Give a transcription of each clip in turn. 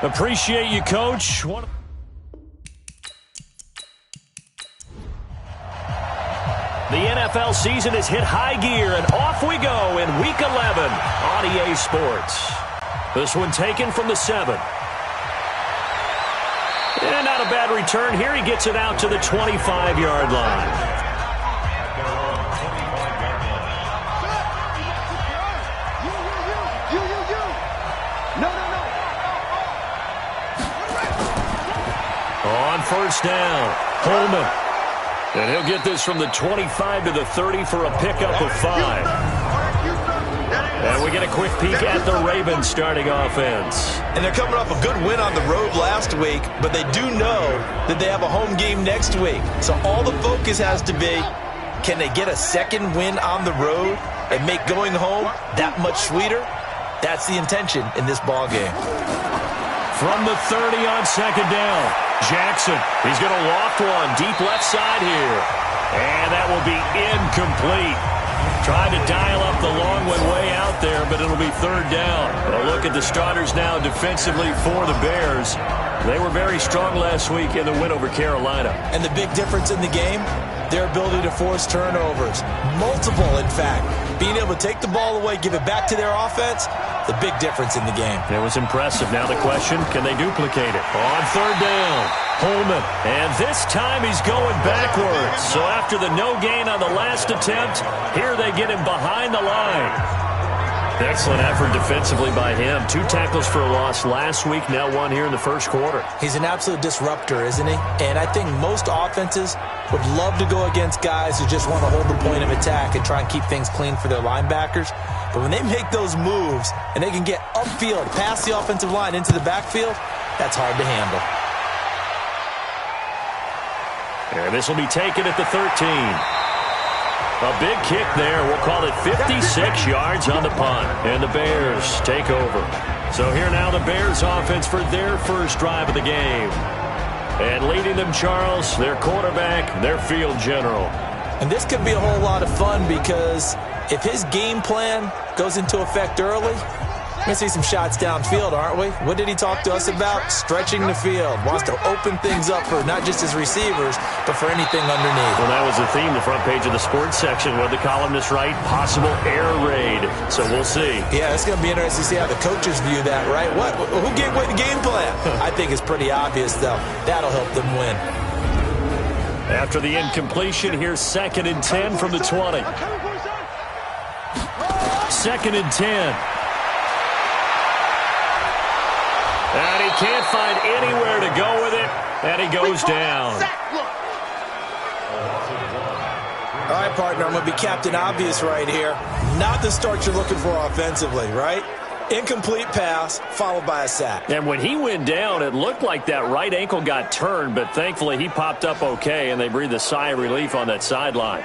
Appreciate you, Coach. The NFL season has hit high gear, and off we go in Week 11 on EA Sports. This one taken from the 7. And not a bad return here. He gets it out to the 25-yard line. On first down, Holman. And he'll get this from the 25 to the 30 for a pickup of 5. And we get a quick peek at the Ravens starting offense. And they're coming off a good win on the road last week, but they do know that they have a home game next week. So all the focus has to be, can they get a second win on the road and make going home that much sweeter? That's the intention in this ball game. From the 30 on second down, Jackson. He's going to loft one deep left side here. And that will be incomplete. Trying to dial up the long one way out there, but it'll be third down. A look at the starters now defensively for the Bears. They were very strong last week in the win over Carolina. And the big difference in the game, their ability to force turnovers. Multiple, in fact. Being able to take the ball away, give it back to their offense, the big difference in the game. It was impressive. Now the question, can they duplicate it? On third down, Holman. And this time he's going backwards. So after the no gain on the last attempt, here they get him behind the line. Excellent effort defensively by him. 2 tackles for a loss last week, now 1 here in the first quarter. He's an absolute disruptor, isn't he? And I think most offenses would love to go against guys who just want to hold the point of attack and try and keep things clean for their linebackers. But when they make those moves and they can get upfield, past the offensive line into the backfield, that's hard to handle. And this will be taken at the 13. A big kick there. We'll call it 56 yards on the punt. And the Bears take over. So here now the Bears offense for their first drive of the game. And leading them, Charles, their quarterback, their field general. And this could be a whole lot of fun because if his game plan goes into effect early, we're going to see some shots downfield, aren't we? What did he talk to us about? Stretching the field. Wants to open things up for not just his receivers, but for anything underneath. Well, that was the theme, the front page of the sports section. What the columnist write? Possible air raid. So we'll see. Yeah, it's going to be interesting to see how the coaches view that, right? Who gave away the game plan? I think it's pretty obvious, though. That'll help them win. After the incompletion, here's 2nd and 10 from the 20. 2nd and 10. And he can't find anywhere to go with it, and he goes down. All right, partner, I'm going to be Captain Obvious right here. Not the start you're looking for offensively, right? Incomplete pass, followed by a sack. And when he went down, it looked like that right ankle got turned, but thankfully he popped up okay, and they breathed a sigh of relief on that sideline.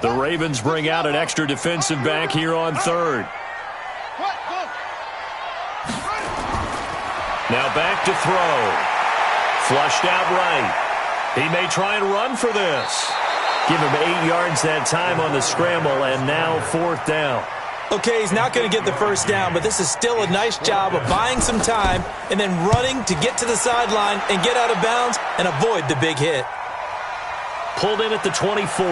The Ravens bring out an extra defensive back here on third. Now back to throw. Flushed out right. He may try and run for this. Give him 8 yards that time on the scramble, and now 4th down. Okay, he's not going to get the first down, but this is still a nice job of buying some time and then running to get to the sideline and get out of bounds and avoid the big hit. Pulled in at the 24.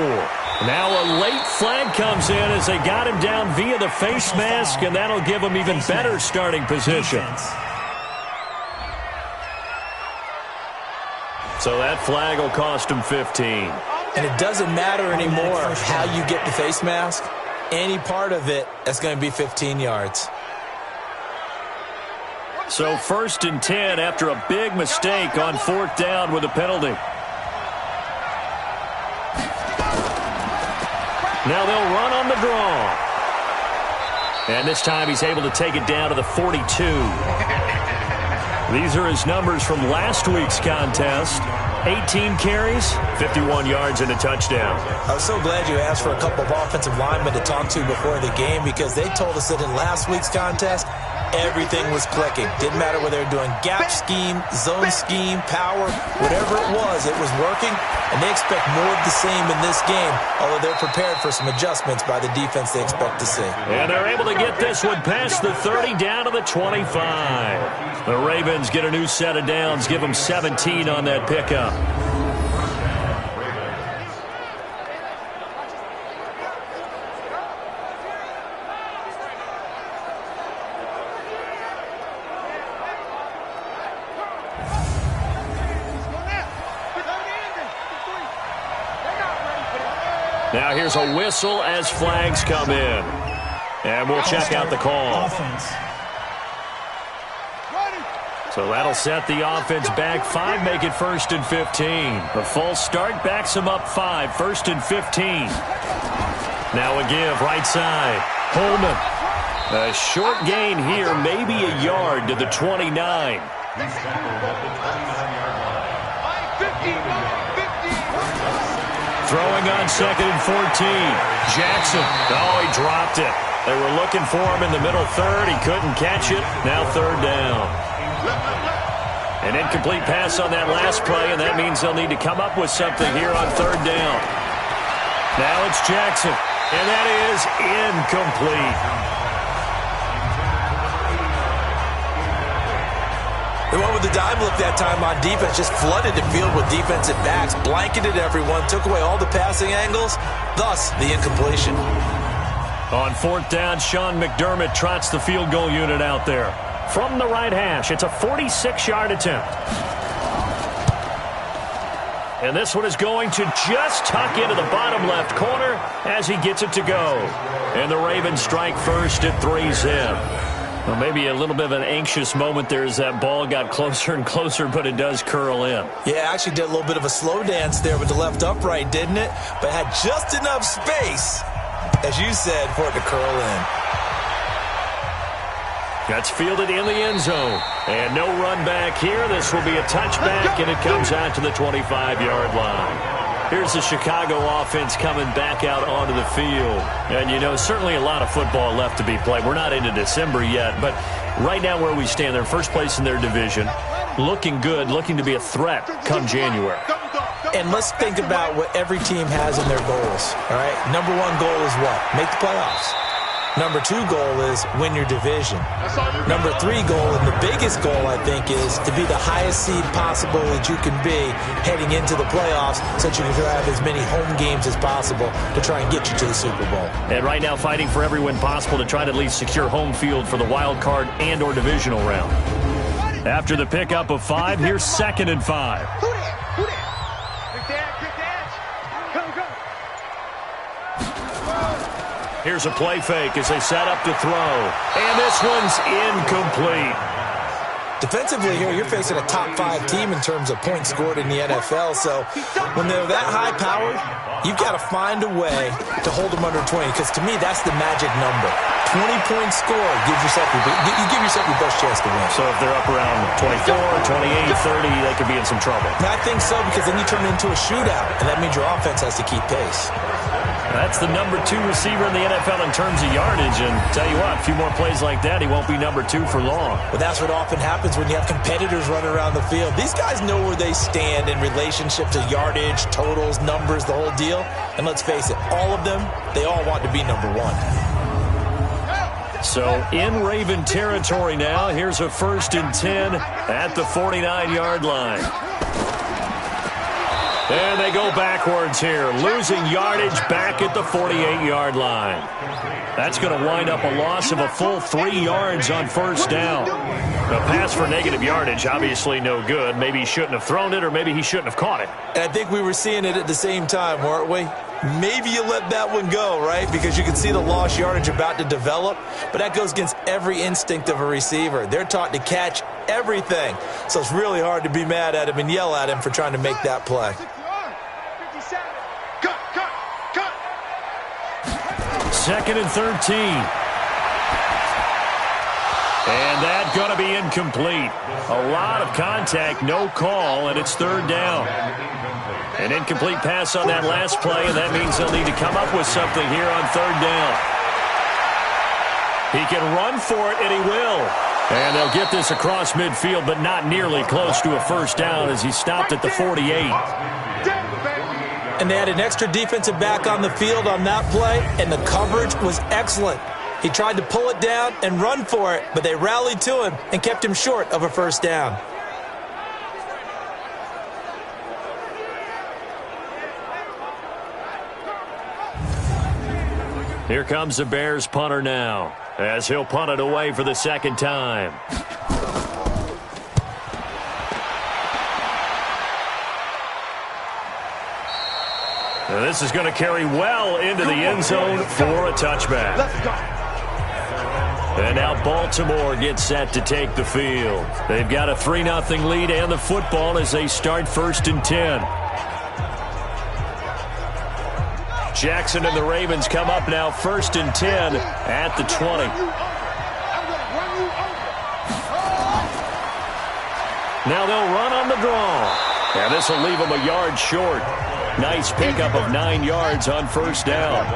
Now a late flag comes in as they got him down via the face mask, and that'll give him even better starting position. So that flag will cost him 15. And it doesn't matter anymore how you get the face mask. Any part of it, that's going to be 15 yards. So 1st and 10 after a big mistake on 4th down with a penalty. Now they'll run on the draw. And this time he's able to take it down to the 42. These are his numbers from last week's contest. 18 carries, 51 yards, and a touchdown. I was so glad you asked for a couple of offensive linemen to talk to before the game because they told us that in last week's contest, everything was clicking. Didn't matter whether they were doing gap scheme, zone scheme, power, whatever it was working, and they expect more of the same in this game, although they're prepared for some adjustments by the defense they expect to see. And they're able to get this one past the 30 down to the 25. The Ravens get a new set of downs, give them 17 on that pickup. Now here's a whistle as flags come in. And we'll check out the call. So that'll set the offense back 5, make it 1st and 15. The false start backs them up 5, 1st and 15. Now a give, right side. Holman. A short gain here, maybe a yard to the 29. Throwing on 2nd and 14. Jackson. Oh, he dropped it. They were looking for him in the middle third. He couldn't catch it. Now 3rd down. An incomplete pass on that last play, and that means they'll need to come up with something here on 3rd down. Now it's Jackson, and that is incomplete. They went with the dime look that time on defense, just flooded the field with defensive backs, blanketed everyone, took away all the passing angles, thus the incompletion. On 4th down, Sean McDermott trots the field goal unit out there. From the right hash, it's a 46-yard attempt. And this one is going to just tuck into the bottom left corner as he gets it to go. And the Ravens strike first at 3-zip. Well, maybe a little bit of an anxious moment there as that ball got closer and closer, but it does curl in. Yeah, actually did a little bit of a slow dance there with the left upright, didn't it? But had just enough space, as you said, for it to curl in. That's fielded in the end zone. And no run back here. This will be a touchback, and it comes out to the 25-yard line. Here's the Chicago offense coming back out onto the field. And, you know, certainly a lot of football left to be played. We're not into December yet, but right now where we stand, they're first place in their division. Looking good, looking to be a threat come January. And let's think about what every team has in their goals, all right? Number 1 goal is what? Make the playoffs. Number 2 goal is win your division. Number 3 goal, and the biggest goal, I think, is to be the highest seed possible that you can be heading into the playoffs so that you can have as many home games as possible to try and get you to the Super Bowl. And right now fighting for every win possible to try to at least secure home field for the wild card and or divisional round. After the pickup of 5, here's 2nd and 5. Here's a play fake as they set up to throw. And this one's incomplete. Defensively here, you're facing a top 5 team in terms of points scored in the NFL. So when they're that high-powered, you've got to find a way to hold them under 20. Because to me, that's the magic number. 20-point score gives yourself you give yourself your best chance to win. So if they're up around 24, 28, 30, they could be in some trouble. And I think so, because then you turn it into a shootout, and that means your offense has to keep pace. That's the number 2 receiver in the NFL in terms of yardage. And tell you what, a few more plays like that, he won't be number 2 for long. But that's what often happens when you have competitors running around the field. These guys know where they stand in relationship to yardage, totals, numbers, the whole deal. And let's face it, all of them, they all want to be number 1. So in Raven territory now, here's a 1st and 10 at the 49-yard line. And they go backwards here, losing yardage back at the 48-yard line. That's going to wind up a loss of a full 3 yards on 1st down. A pass for negative yardage, obviously no good. Maybe he shouldn't have thrown it, or maybe he shouldn't have caught it. And I think we were seeing it at the same time, weren't we? Maybe you let that one go, right? Because you can see the lost yardage about to develop. But that goes against every instinct of a receiver. They're taught to catch everything. So it's really hard to be mad at him and yell at him for trying to make that play. 2nd and 13. And that's going to be incomplete. A lot of contact, no call, and it's 3rd down. An incomplete pass on that last play, and that means they'll need to come up with something here on 3rd down. He can run for it, and he will. And they'll get this across midfield, but not nearly close to a first down as he stopped at the 48. And they had an extra defensive back on the field on that play, and the coverage was excellent. He tried to pull it down and run for it, but they rallied to him and kept him short of a first down. Here comes the Bears punter now, as he'll punt it away for the second time. Now this is going to carry well into the end zone for a touchback. Let's go. And now Baltimore gets set to take the field. They've got a 3-0 lead and the football as they start 1st and 10. Jackson and the Ravens come up now 1st and 10 at the 20. Now they'll run on the draw. And this will leave them a yard short. Nice pickup of 9 yards on first down.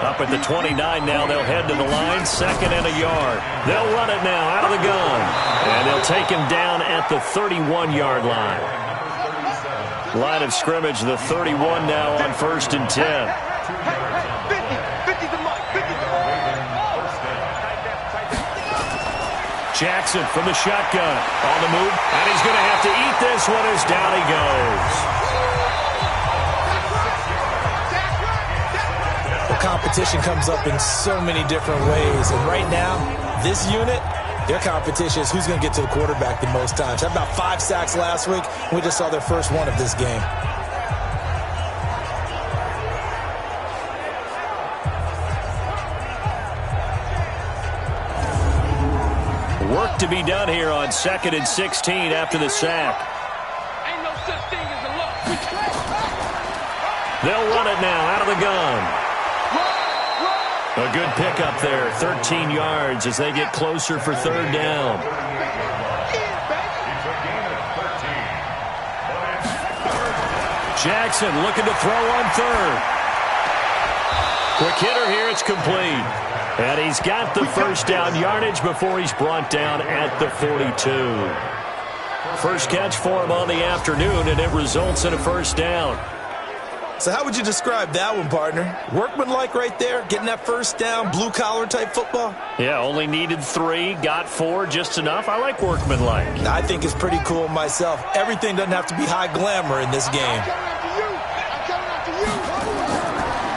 Up at the 29 now, they'll head to the line, 2nd and a yard. They'll run it now out of the gun. And they'll take him down at the 31-yard line. Line of scrimmage, the 31 now on 1st and 10. Jackson from the shotgun on the move, and he's going to have to eat this one as down he goes. The competition comes up in so many different ways, and right now, this unit, their competition is who's going to get to the quarterback the most times. Had about 5 sacks last week. We just saw their first one of this game. Work to be done here on 2nd and 16 after the sack. Ain't no such thing as a loss. They'll run it now out of the gun. A good pickup there, 13 yards as they get closer for 3rd down. Jackson looking to throw on 3rd. Quick hitter here, it's complete. And he's got the first down yardage before he's brought down at the 42. First catch for him on the afternoon, and it results in a first down. So how would you describe that one, partner? Workmanlike right there, getting that first down, blue-collar type football? Yeah, only needed 3, got 4, just enough. I like workmanlike. I think it's pretty cool myself. Everything doesn't have to be high glamour in this game.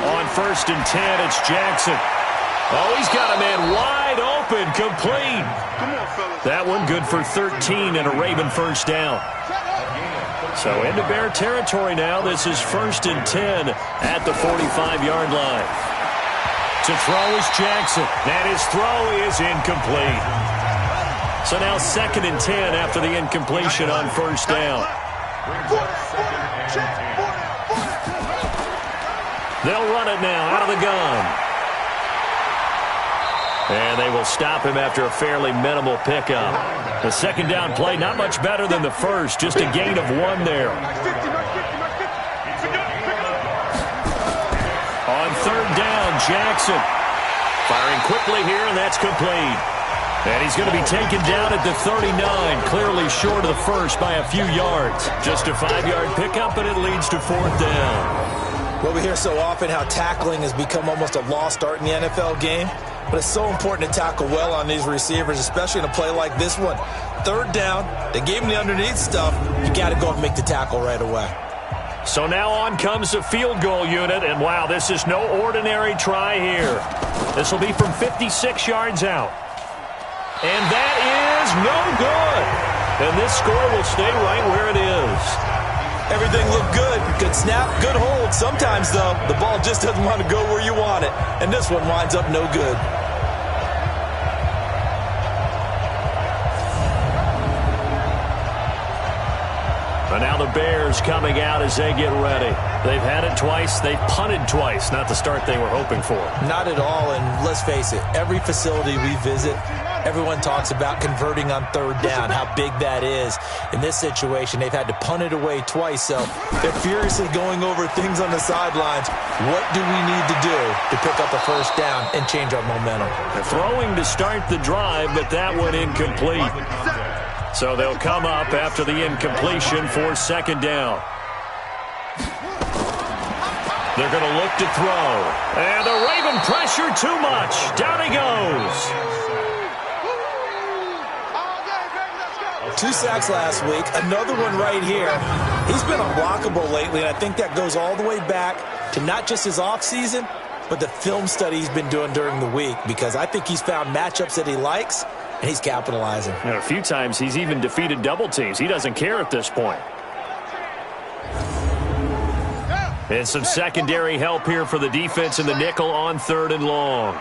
On 1st and 10, it's Jackson. Oh, he's got a man wide open, complete. That one good for 13 and a Raven first down. So into Bear territory now. This is 1st and 10 at the 45-yard line. To throw is Jackson. And his throw is incomplete. So now 2nd and 10 after the incompletion on first down. They'll run it now out of the gun. And they will stop him after a fairly minimal pickup. The second down play, not much better than the first, just a gain of 1 there. On 3rd down, Jackson. Firing quickly here, and that's complete. And he's going to be taken down at the 39, clearly short of the first by a few yards. Just a 5-yard pickup, and it leads to 4th down. Well, we hear so often how tackling has become almost a lost art in the NFL game. But it's so important to tackle well on these receivers, especially in a play like this one. 3rd down, they gave him the underneath stuff. You got to go and make the tackle right away. So now on comes the field goal unit, and wow, this is no ordinary try here. This will be from 56 yards out. And that is no good. And this score will stay right where it is. Everything looked good. Good snap, good hold. Sometimes, though, the ball just doesn't want to go where you want it. And this one winds up no good. And now the Bears coming out as they get ready. They've had it twice. They've punted twice. Not the start they were hoping for. Not at all. And let's face it, every facility we visit, Everyone talks about converting on third down, how big that is. In this situation, they've had to punt it away twice, so they're furiously going over things on the sidelines. What do we need to do to pick up a first down and change our momentum? They're throwing to start the drive, but that one incomplete. So they'll come up after the incompletion for second down. They're going to look to throw. And the Raven pressure too much. Down he goes. 2 sacks last week. Another one right here. He's been unblockable lately, and I think that goes all the way back to not just his offseason, but the film study he's been doing during the week, because I think he's found matchups that he likes, and he's capitalizing. And a few times he's even defeated double teams. He doesn't care at this point. And some secondary help here for the defense in the nickel on 3rd and long.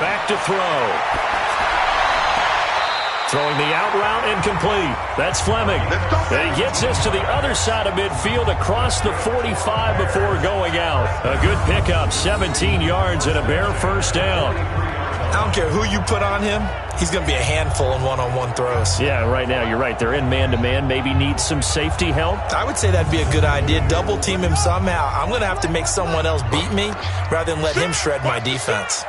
Back to throw. Throwing the out route incomplete. That's Fleming. And he gets this to the other side of midfield across the 45 before going out. A good pickup, 17 yards and a bare first down. I don't care who you put on him. He's going to be a handful in one-on-one throws. Yeah, right now you're right. They're in man-to-man. Maybe need some safety help. I would say that'd be a good idea. Double team him somehow. I'm going to have to make someone else beat me rather than let him shred my defense.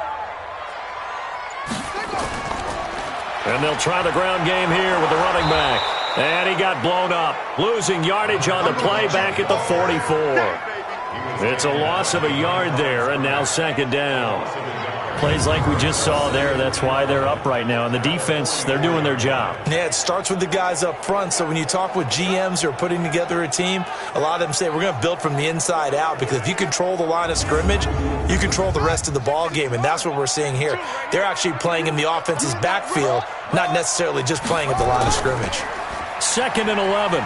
And they'll try the ground game here with the running back. And he got blown up. Losing yardage on the play back at the 44. It's a loss of a yard there, and now second down. Plays like we just saw there, that's why they're up right now. And the defense, they're doing their job. Yeah, it starts with the guys up front. So when you talk with GMs who are putting together a team, a lot of them say we're going to build from the inside out, because if you control the line of scrimmage, you control the rest of the ball game, and that's what we're seeing here. They're actually playing in the offense's backfield, not necessarily just playing at the line of scrimmage. 2nd and 11.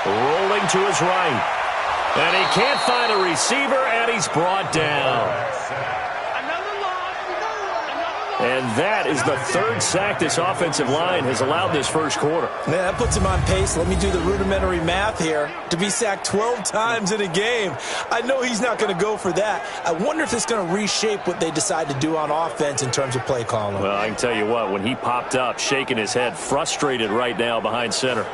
Rolling to his right. And he can't find a receiver, and he's brought down. And that is the 3rd sack this offensive line has allowed this first quarter. Yeah, that puts him on pace. Let me do the rudimentary math here. To be sacked 12 times in a game, I know he's not going to go for that. I wonder if it's going to reshape what they decide to do on offense in terms of play calling. Well, I can tell you what, when he popped up, shaking his head, frustrated right now behind center.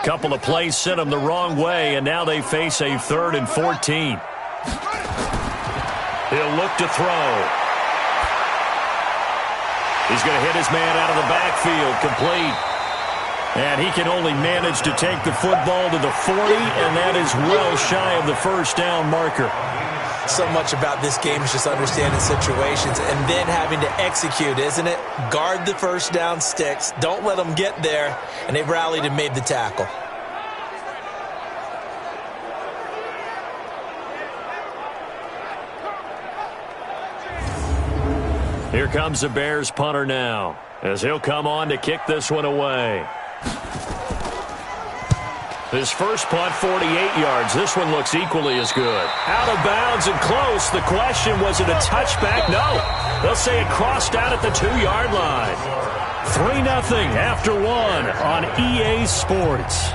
Couple of plays sent them the wrong way, and now they face a 3rd and 14. He'll look to throw. He's going to hit his man out of the backfield, complete. And he can only manage to take the football to the 40, and that is well shy of the first down marker. So much about this game is just understanding situations and then having to execute, isn't it? Guard the first down sticks. Don't let them get there. And they've rallied and made the tackle. Here comes the Bears punter now, as he'll come on to kick this one away. His first punt, 48 yards. This one looks equally as good. Out of bounds and close. The question, was it a touchback? No. They'll say it crossed out at the 2-yard line. 3-0 after 1 on EA Sports.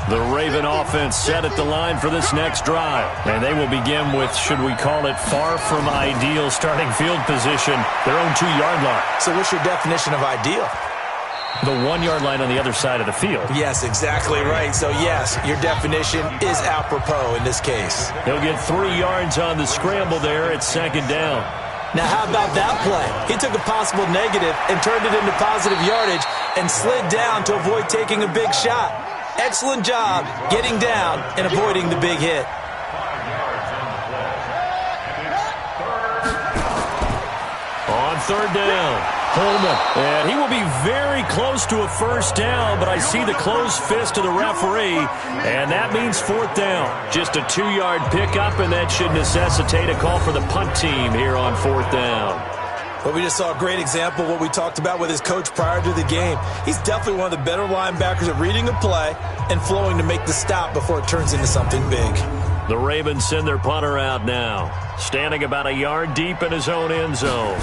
The Raven offense set at the line for this next drive. And they will begin with, should we call it, far from ideal starting field position, their own 2-yard line. So what's your definition of ideal? The 1-yard line on the other side of the field. Yes, exactly right. So, yes, your definition is apropos in this case. He'll get 3 yards on the scramble there at second down. Now, how about that play? He took a possible negative and turned it into positive yardage and slid down to avoid taking a big shot. Excellent job getting down and avoiding the big hit. On third down, Holman. And he will be very close to a first down, but I see the closed fist of the referee, and that means fourth down. Just a 2-yard pickup, and that should necessitate a call for the punt team here on fourth down. Well, we just saw a great example of what we talked about with his coach prior to the game. He's definitely one of the better linebackers at reading a play and flowing to make the stop before it turns into something big. The Ravens send their punter out now, standing about a yard deep in his own end zone.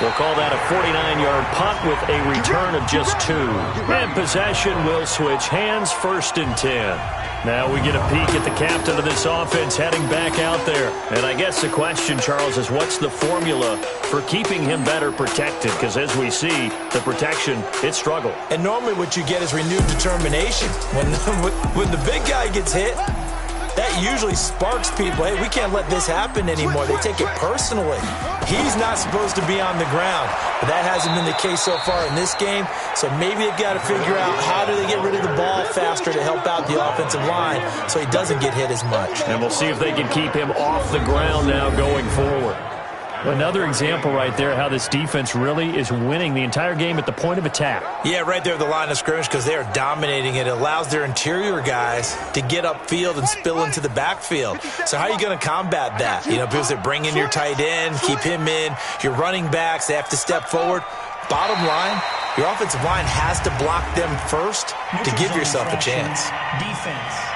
We'll call that a 49-yard punt with a return of just 2. And possession will switch hands, 1st and 10. Now we get a peek at the captain of this offense heading back out there. And I guess the question, Charles, is what's the formula for keeping him better protected? Because as we see, the protection, it struggled. And normally what you get is renewed determination. When the big guy gets hit, that usually sparks people. Hey, we can't let this happen anymore. They take it personally. He's not supposed to be on the ground, but that hasn't been the case so far in this game. So maybe they've got to figure out how do they get rid of the ball faster to help out the offensive line so he doesn't get hit as much. And we'll see if they can keep him off the ground now going forward. Another example right there how this defense really is winning the entire game at the point of attack. Yeah, right there at the line of scrimmage because they are dominating it. It allows their interior guys to get upfield and spill into the backfield. So how are you going to combat that? You know, because they bring in your tight end, keep him in. Your running backs, they have to step forward. Bottom line, your offensive line has to block them first to give yourself a chance. Defense.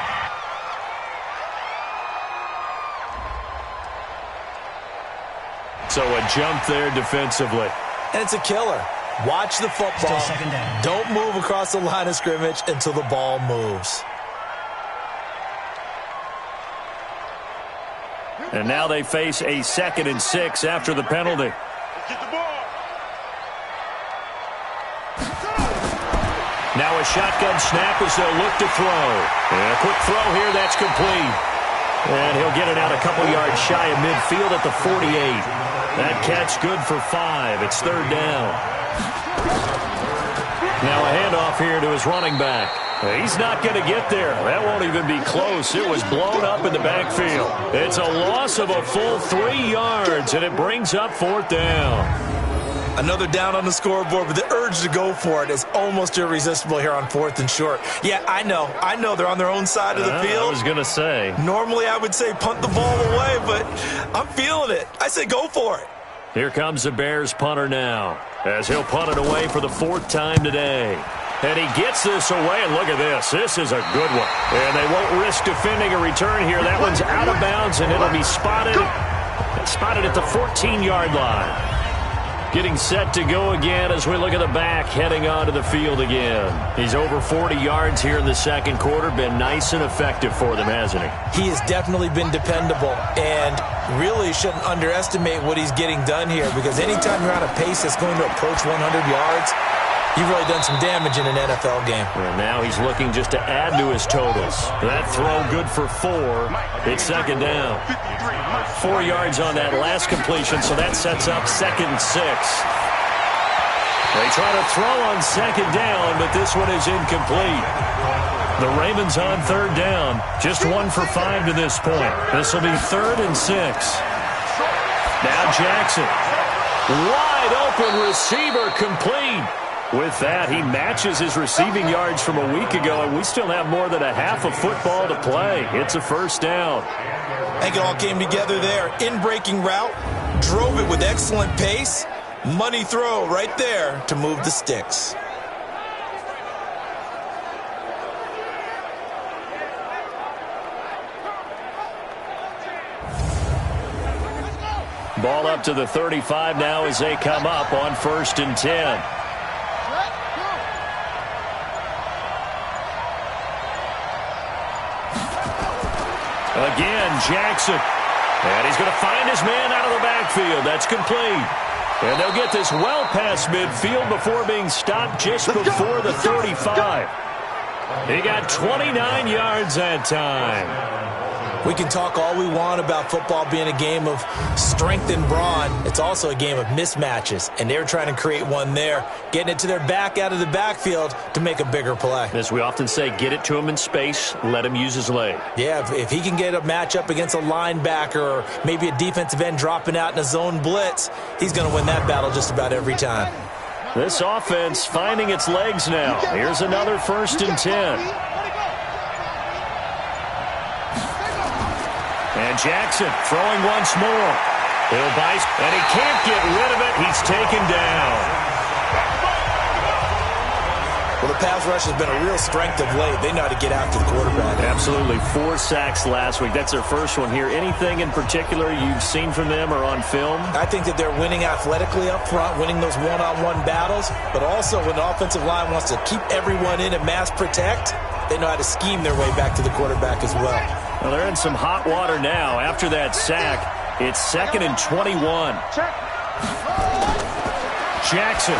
So a jump there defensively. And it's a killer. Watch the football. Second down. Don't move across the line of scrimmage until the ball moves. And now they face a 2nd and 6 after the penalty. Get the ball. Now a shotgun snap as they'll look to throw. And a quick throw here, that's complete. And he'll get it out a couple yards shy of midfield at the 48. That catch good for 5. It's 3rd down. Now a handoff here to his running back. He's not going to get there. That won't even be close. It was blown up in the backfield. It's a loss of a full 3 yards, and it brings up 4th down. Another down on the scoreboard, but the urge to go for it is almost irresistible here on 4th and short. Yeah, I know they're on their own side of the field. I was going to say. Normally I would say punt the ball away, but I'm feeling it. I say go for it. Here comes the Bears punter now, as he'll punt it away for the 4th time today. And he gets this away, and look at this. This is a good one. And they won't risk defending a return here. That one's out of bounds, and it'll be spotted at the 14-yard line. Getting set to go again as we look at the back, heading onto the field again. He's over 40 yards here in the 2nd quarter. Been nice and effective for them, hasn't he? He has definitely been dependable, and really shouldn't underestimate what he's getting done here, because anytime you're on a pace that's going to approach 100 yards, you've really done some damage in an NFL game. And now he's looking just to add to his totals. That throw good for 4. It's 2nd down. 4 yards on that last completion, so that sets up 2nd and 6. They try to throw on 2nd down, but this one is incomplete. The Ravens on 3rd down. Just 1 for 5 to this point. This will be 3rd and 6. Now Jackson. Wide open receiver, complete. With that, he matches his receiving yards from a week ago, and we still have more than a half of football to play. It's a 1st down. I think it all came together there. In-breaking route, drove it with excellent pace. Money throw right there to move the sticks. Ball up to the 35 now as they come up on 1st and 10. Again, Jackson. And he's going to find his man out of the backfield. That's complete. And they'll get this well past midfield before being stopped just before the 35. He got 29 yards that time. We can talk all we want about football being a game of strength and brawn. It's also a game of mismatches, and they're trying to create one there, getting it to their back out of the backfield to make a bigger play. As we often say, get it to him in space, let him use his leg. Yeah, if he can get a matchup against a linebacker or maybe a defensive end dropping out in a zone blitz, he's going to win that battle just about every time. This offense finding its legs now. Here's another 1st and 10. And Jackson throwing once more. He'll bite, and he can't get rid of it. He's taken down. Well, the pass rush has been a real strength of late. They know how to get after the quarterback. Absolutely. 4 sacks last week. That's their first one here. Anything in particular you've seen from them or on film? I think that they're winning athletically up front, winning those one-on-one battles, but also when the offensive line wants to keep everyone in and mass protect, they know how to scheme their way back to the quarterback as well. Well, they're in some hot water now. After that sack, it's 2nd and 21. Jackson.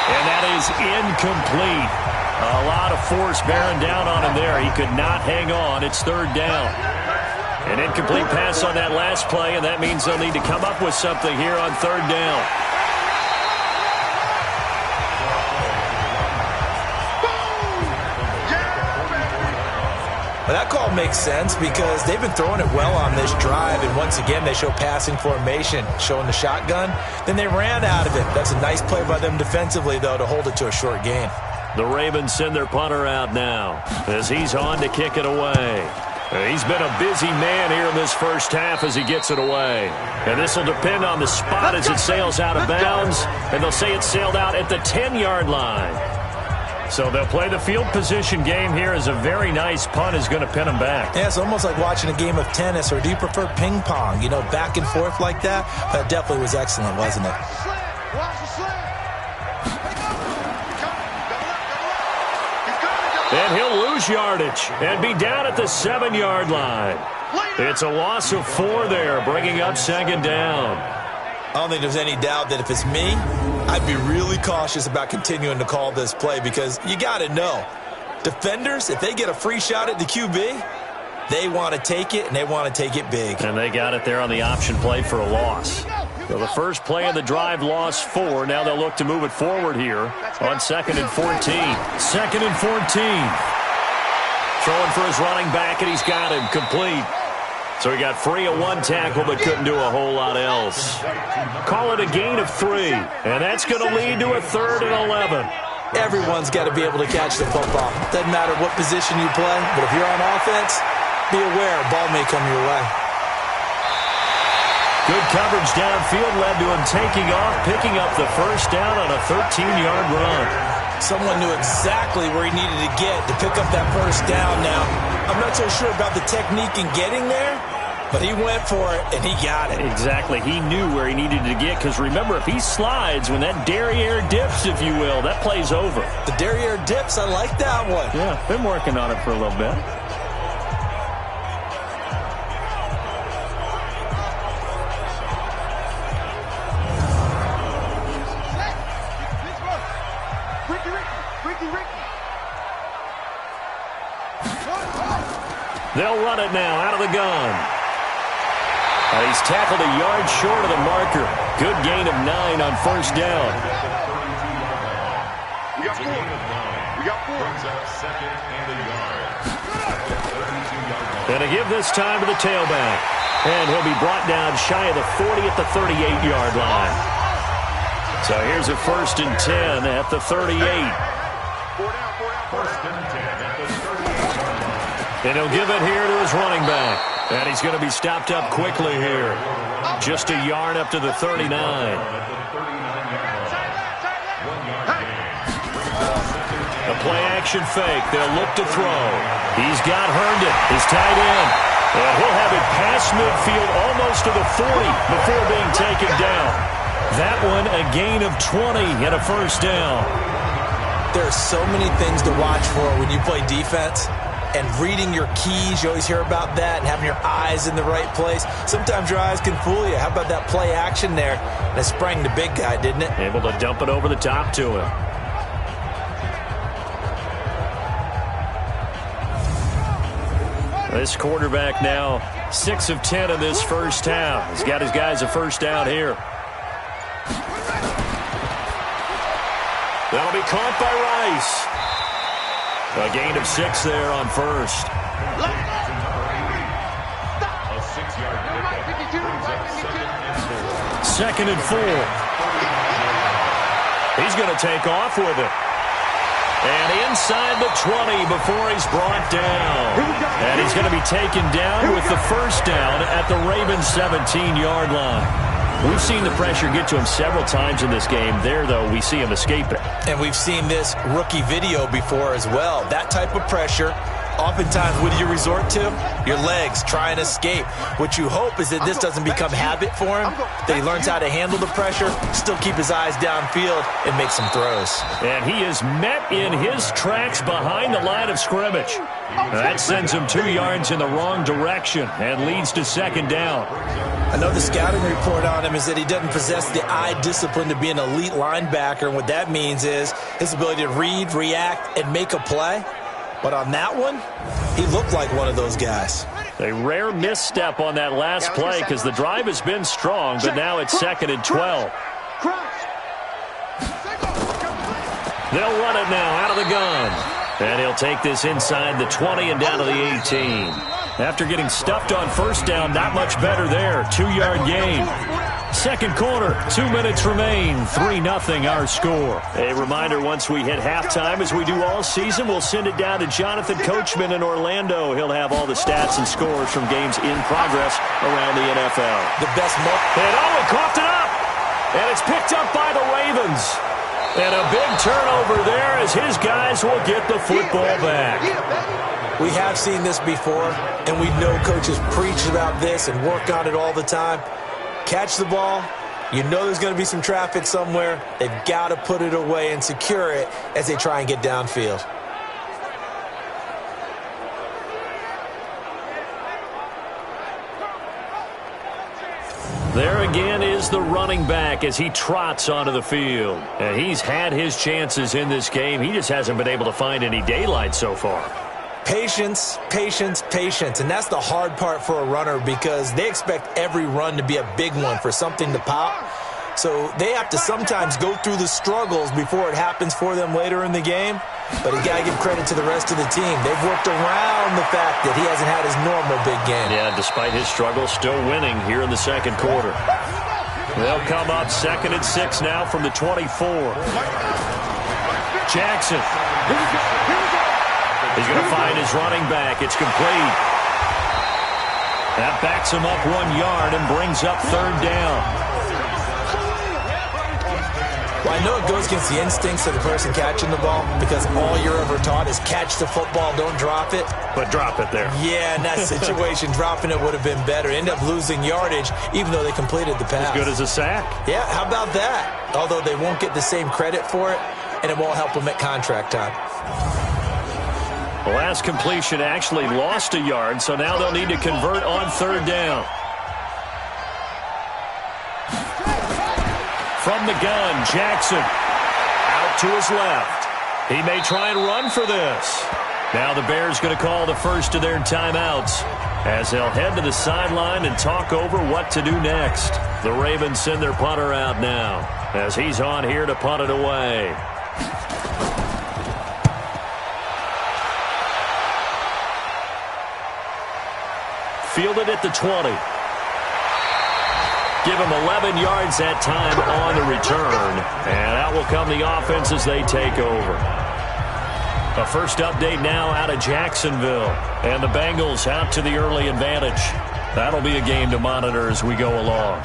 And that is incomplete. A lot of force bearing down on him there. He could not hang on. It's 3rd down. An incomplete pass on that last play, and that means they'll need to come up with something here on 3rd down. Well, that call makes sense because they've been throwing it well on this drive, and once again they show passing formation, showing the shotgun. Then they ran out of it. That's a nice play by them defensively, though, to hold it to a short gain. The Ravens send their punter out now as he's on to kick it away. He's been a busy man here in this first half as he gets it away. And this will depend on the spot as it sails out of bounds, and they'll say it sailed out at the 10-yard line. So they'll play the field position game here as a very nice punt is going to pin them back. Yeah, it's almost like watching a game of tennis, or do you prefer ping pong? You know, back and forth like that? That definitely was excellent, wasn't it? And he'll lose yardage and be down at the 7-yard line. It's a loss of 4 there, bringing up 2nd down. I don't think there's any doubt that if it's me, I'd be really cautious about continuing to call this play because you got to know, defenders, if they get a free shot at the QB, they want to take it, and they want to take it big. And they got it there on the option play for a loss. So the first play of the drive lost 4. Now they'll look to move it forward here on 2nd and 14. 2nd and 14. Throwing for his running back, and he's got him complete. So he got free of 1 tackle but couldn't do a whole lot else. Call it a gain of 3, and that's going to lead to a 3rd and 11. Everyone's got to be able to catch the football. Doesn't matter what position you play, but if you're on offense, be aware a ball may come your way. Good coverage downfield led to him taking off, picking up the first down on a 13-yard run. Someone knew exactly where he needed to get to pick up that first down now. I'm not so sure about the technique in getting there, but he went for it, and he got it. Exactly. He knew where he needed to get, because remember, if he slides, when that derriere dips, if you will, that play's over. The derriere dips, I like that one. Yeah, been working on it for a little bit. They'll run it now out of the gun. And he's tackled a yard short of the marker. Good gain of 9 on first down. We got 4. We got 4. Second and a yard. And to give this time to the tailback. And he'll be brought down shy of the 40 at the 38-yard line. So here's a 1st and 10 at the 38. 4 down, 1st and 10 at the 38. And he'll give it here to his running back. And he's going to be stopped up quickly here. Just a yard up to the 39. A play-action fake. They'll look to throw. He's got Herndon, his tight end. And he'll have it past midfield almost to the 40 before being taken down. That one a gain of 20 and a first down. There are so many things to watch for when you play defense. And reading your keys, you always hear about that, and having your eyes in the right place. Sometimes your eyes can fool you. How about that play action there? And it sprang the big guy, didn't it? Able to dump it over the top to him. This quarterback now 6 of 10 in this first half. He's got his guys a first down here. That'll be caught by Rice. A gain of 6 there on first. A 6-yard pickup. 2nd and 4. He's going to take off with it. And inside the 20 before he's brought down. And he's going to be taken down with the first down at the Ravens 17-yard line. We've seen the pressure get to him several times in this game. There, though, we see him escape it. And we've seen this rookie video before as well. That type of pressure, oftentimes, what do you resort to? Your legs, try and escape. What you hope is that this doesn't become habit for him, that he learns how to handle the pressure, still keep his eyes downfield, and make some throws. And he is met in his tracks behind the line of scrimmage. That sends him 2 yards in the wrong direction and leads to second down. I know the scouting report on him is that he doesn't possess the eye discipline to be an elite linebacker, and what that means is his ability to read, react, and make a play. But on that one, he looked like one of those guys. A rare misstep on that last play because the drive has been strong, but now it's 2nd and 12. They'll run it now out of the gun. And he'll take this inside the 20 and down to the 18. After getting stuffed on first down, not much better there. 2-yard gain. Second quarter, 2 minutes remain. 3-0 our score. A reminder, once we hit halftime, as we do all season, we'll send it down to Jonathan Coachman in Orlando. He'll have all the stats and scores from games in progress around the NFL. The best moment. And he coughed it up. And it's picked up by the Ravens. And a big turnover there as his guys will get the football back. We have seen this before, and we know coaches preach about this and work on it all the time. Catch the ball. You know there's going to be some traffic somewhere. They've got to put it away and secure it as they try and get downfield. There again is the running back as he trots onto the field. And he's had his chances in this game. He just hasn't been able to find any daylight so far. Patience, patience, patience. And that's the hard part for a runner because they expect every run to be a big one for something to pop. So they have to sometimes go through the struggles before it happens for them later in the game. But you got to give credit to the rest of the team. They've worked around the fact that he hasn't had his normal big game. Yeah, despite his struggles, still winning here in the second quarter. They'll come up 2nd and 6 now from the 24. Jackson. He's going to find his running back. It's complete. That backs him up 1 yard and brings up 3rd down. Well, I know it goes against the instincts of the person catching the ball because all you're ever taught is catch the football, don't drop it. But drop it there. Yeah, in that situation, dropping it would have been better. End up losing yardage even though they completed the pass. As good as a sack. Yeah, how about that? Although they won't get the same credit for it, and it won't help them at contract time. The last completion actually lost a yard, so now they'll need to convert on 3rd down. From the gun, Jackson out to his left. He may try and run for this. Now the Bears going to call the first of their timeouts as they'll head to the sideline and talk over what to do next. The Ravens send their punter out now as he's on here to punt it away. Fielded at the 20. Give him 11 yards that time on the return. And out will come the offense as they take over. A first update now out of Jacksonville. And the Bengals out to the early advantage. That'll be a game to monitor as we go along.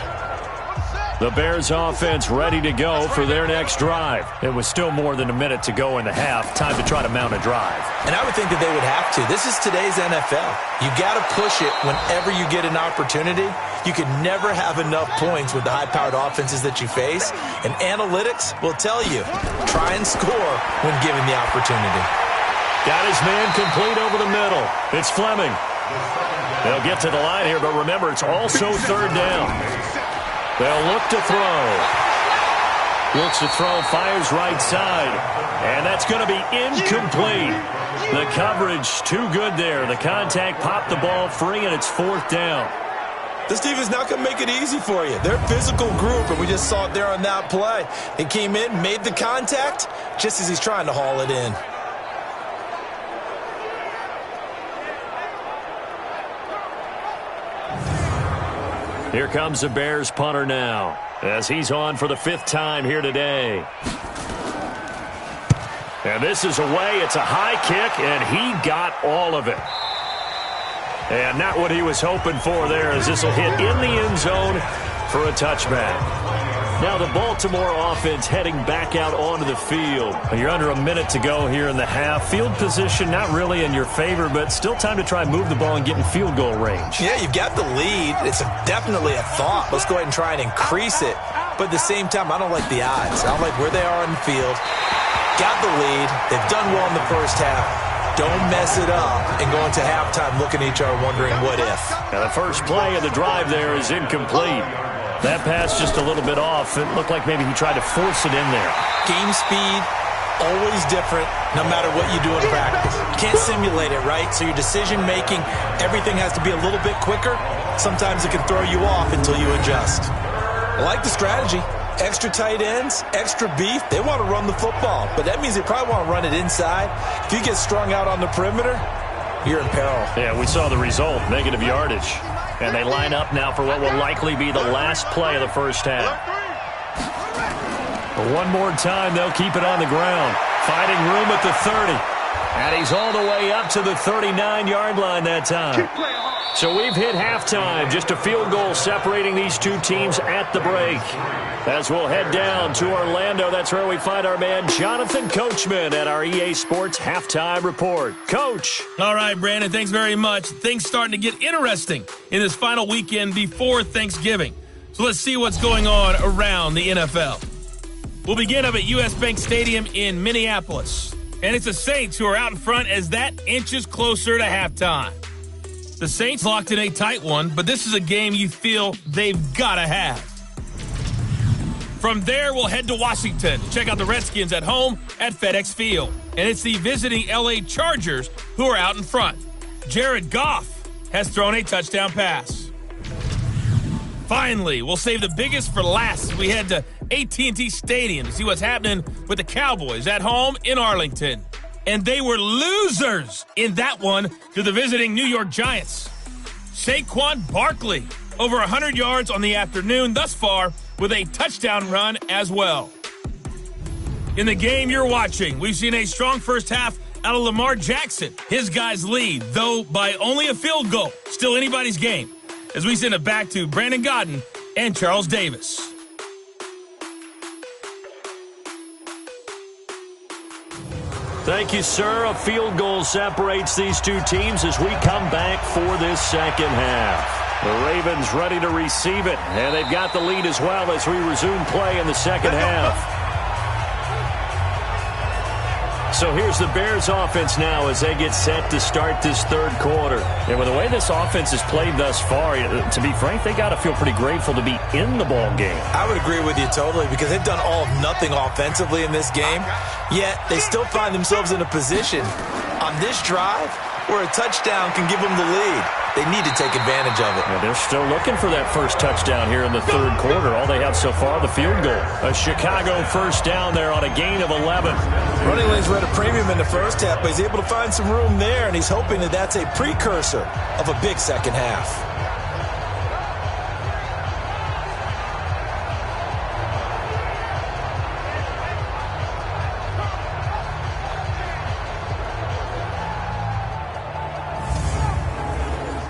The Bears offense ready to go for their next drive. It was still more than a minute to go in the half. Time to try to mount a drive. And I would think that they would have to. This is today's NFL. You got to push it whenever you get an opportunity. You can never have enough points with the high-powered offenses that you face. And analytics will tell you, try and score when given the opportunity. Got his man complete over the middle. It's Fleming. They'll get to the line here, but remember, it's also 3rd down. They'll look to throw. Looks to throw, fires right side. And that's going to be incomplete. The coverage too good there. The contact popped the ball free, and it's 4th down. This team is not going to make it easy for you. They're a physical group, and we just saw it there on that play. He came in, made the contact, just as he's trying to haul it in. Here comes the Bears punter now as he's on for the 5th time here today. And this is away. It's a high kick, and he got all of it. And not what he was hoping for there as this will hit in the end zone for a touchback. Now the Baltimore offense heading back out onto the field. You're under a minute to go here in the half. Field position not really in your favor, but still time to try and move the ball and get in field goal range. Yeah, you've got the lead. It's definitely a thought. Let's go ahead and try and increase it. But at the same time, I don't like the odds. I don't like where they are on the field. Got the lead. They've done well in the first half. Don't mess it up and go into halftime looking at each other wondering what if. Now the first play of the drive there is incomplete. That pass just a little bit off. It looked like maybe he tried to force it in there. Game speed, always different no matter what you do in practice. You can't simulate it, right? So your decision-making, everything has to be a little bit quicker. Sometimes it can throw you off until you adjust. I like the strategy. Extra tight ends, extra beef. They want to run the football, but that means they probably want to run it inside. If you get strung out on the perimeter, you're in peril. Yeah, we saw the result, negative yardage. And they line up now for what will likely be the last play of the first half. But one more time, they'll keep it on the ground. Finding room at the 30. And he's all the way up to the 39-yard line that time. So we've hit halftime. Just a field goal separating these two teams at the break. As we'll head down to Orlando, that's where we find our man Jonathan Coachman at our EA Sports Halftime Report. Coach. All right, Brandon, thanks very much. Things starting to get interesting in this final weekend before Thanksgiving. So let's see what's going on around the NFL. We'll begin up at U.S. Bank Stadium in Minneapolis. And it's the Saints who are out in front as that inches closer to halftime. The Saints locked in a tight one, but this is a game you feel they've got to have. From there, we'll head to Washington to check out the Redskins at home at FedEx Field. And it's the visiting L.A. Chargers who are out in front. Jared Goff has thrown a touchdown pass. Finally, we'll save the biggest for last as we head to AT&T Stadium to see what's happening with the Cowboys at home in Arlington. And they were losers in that one to the visiting New York Giants. Saquon Barkley, over 100 yards on the afternoon thus far with a touchdown run as well. In the game you're watching, we've seen a strong first half out of Lamar Jackson. His guys lead, though by only a field goal. Still anybody's game. As we send it back to Brandon Godden and Charles Davis. Thank you, sir. A field goal separates these two teams as we come back for this second half. The Ravens ready to receive it, and they've got the lead as well as we resume play in the second half. So here's the Bears offense now as they get set to start this third quarter. And with the way this offense has played thus far, to be frank, they got to feel pretty grateful to be in the ball game. I would agree with you totally because they've done all of nothing offensively in this game, yet they still find themselves in a position on this drive where a touchdown can give them the lead. They need to take advantage of it. Well, they're still looking for that first touchdown here in the third quarter. All they have so far, the field goal. A Chicago first down there on a gain of 11. Running lanes were at a premium in the first half, but he's able to find some room there, and he's hoping that that's a precursor of a big second half.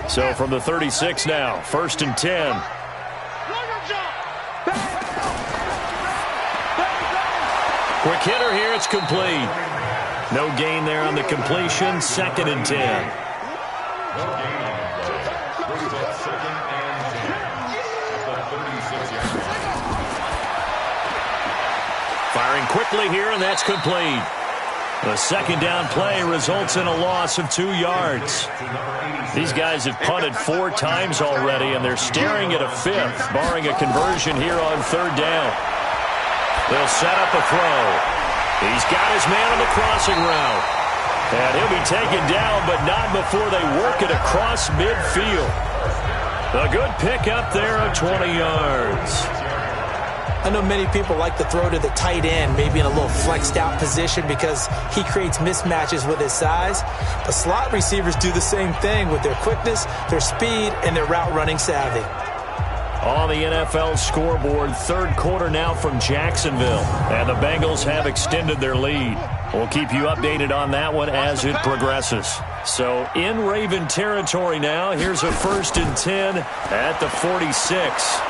So from the 36 now, 1st and 10. Quick hitter here, it's complete. No gain there on the completion, 2nd and 10. Firing quickly here, and that's complete. The second down play results in a loss of 2 yards. These guys have punted 4 times already, and they're staring at a 5th, barring a conversion here on 3rd down. They'll set up a throw. He's got his man on the crossing route. And he'll be taken down, but not before they work it across midfield. A good pick up there of 20 yards. I know many people like to throw to the tight end, maybe in a little flexed out position because he creates mismatches with his size. The slot receivers do the same thing with their quickness, their speed, and their route running savvy. On the NFL scoreboard, third quarter now from Jacksonville. And the Bengals have extended their lead. We'll keep you updated on that one as it progresses. So in Raven territory now, here's a 1st and 10 at the 46.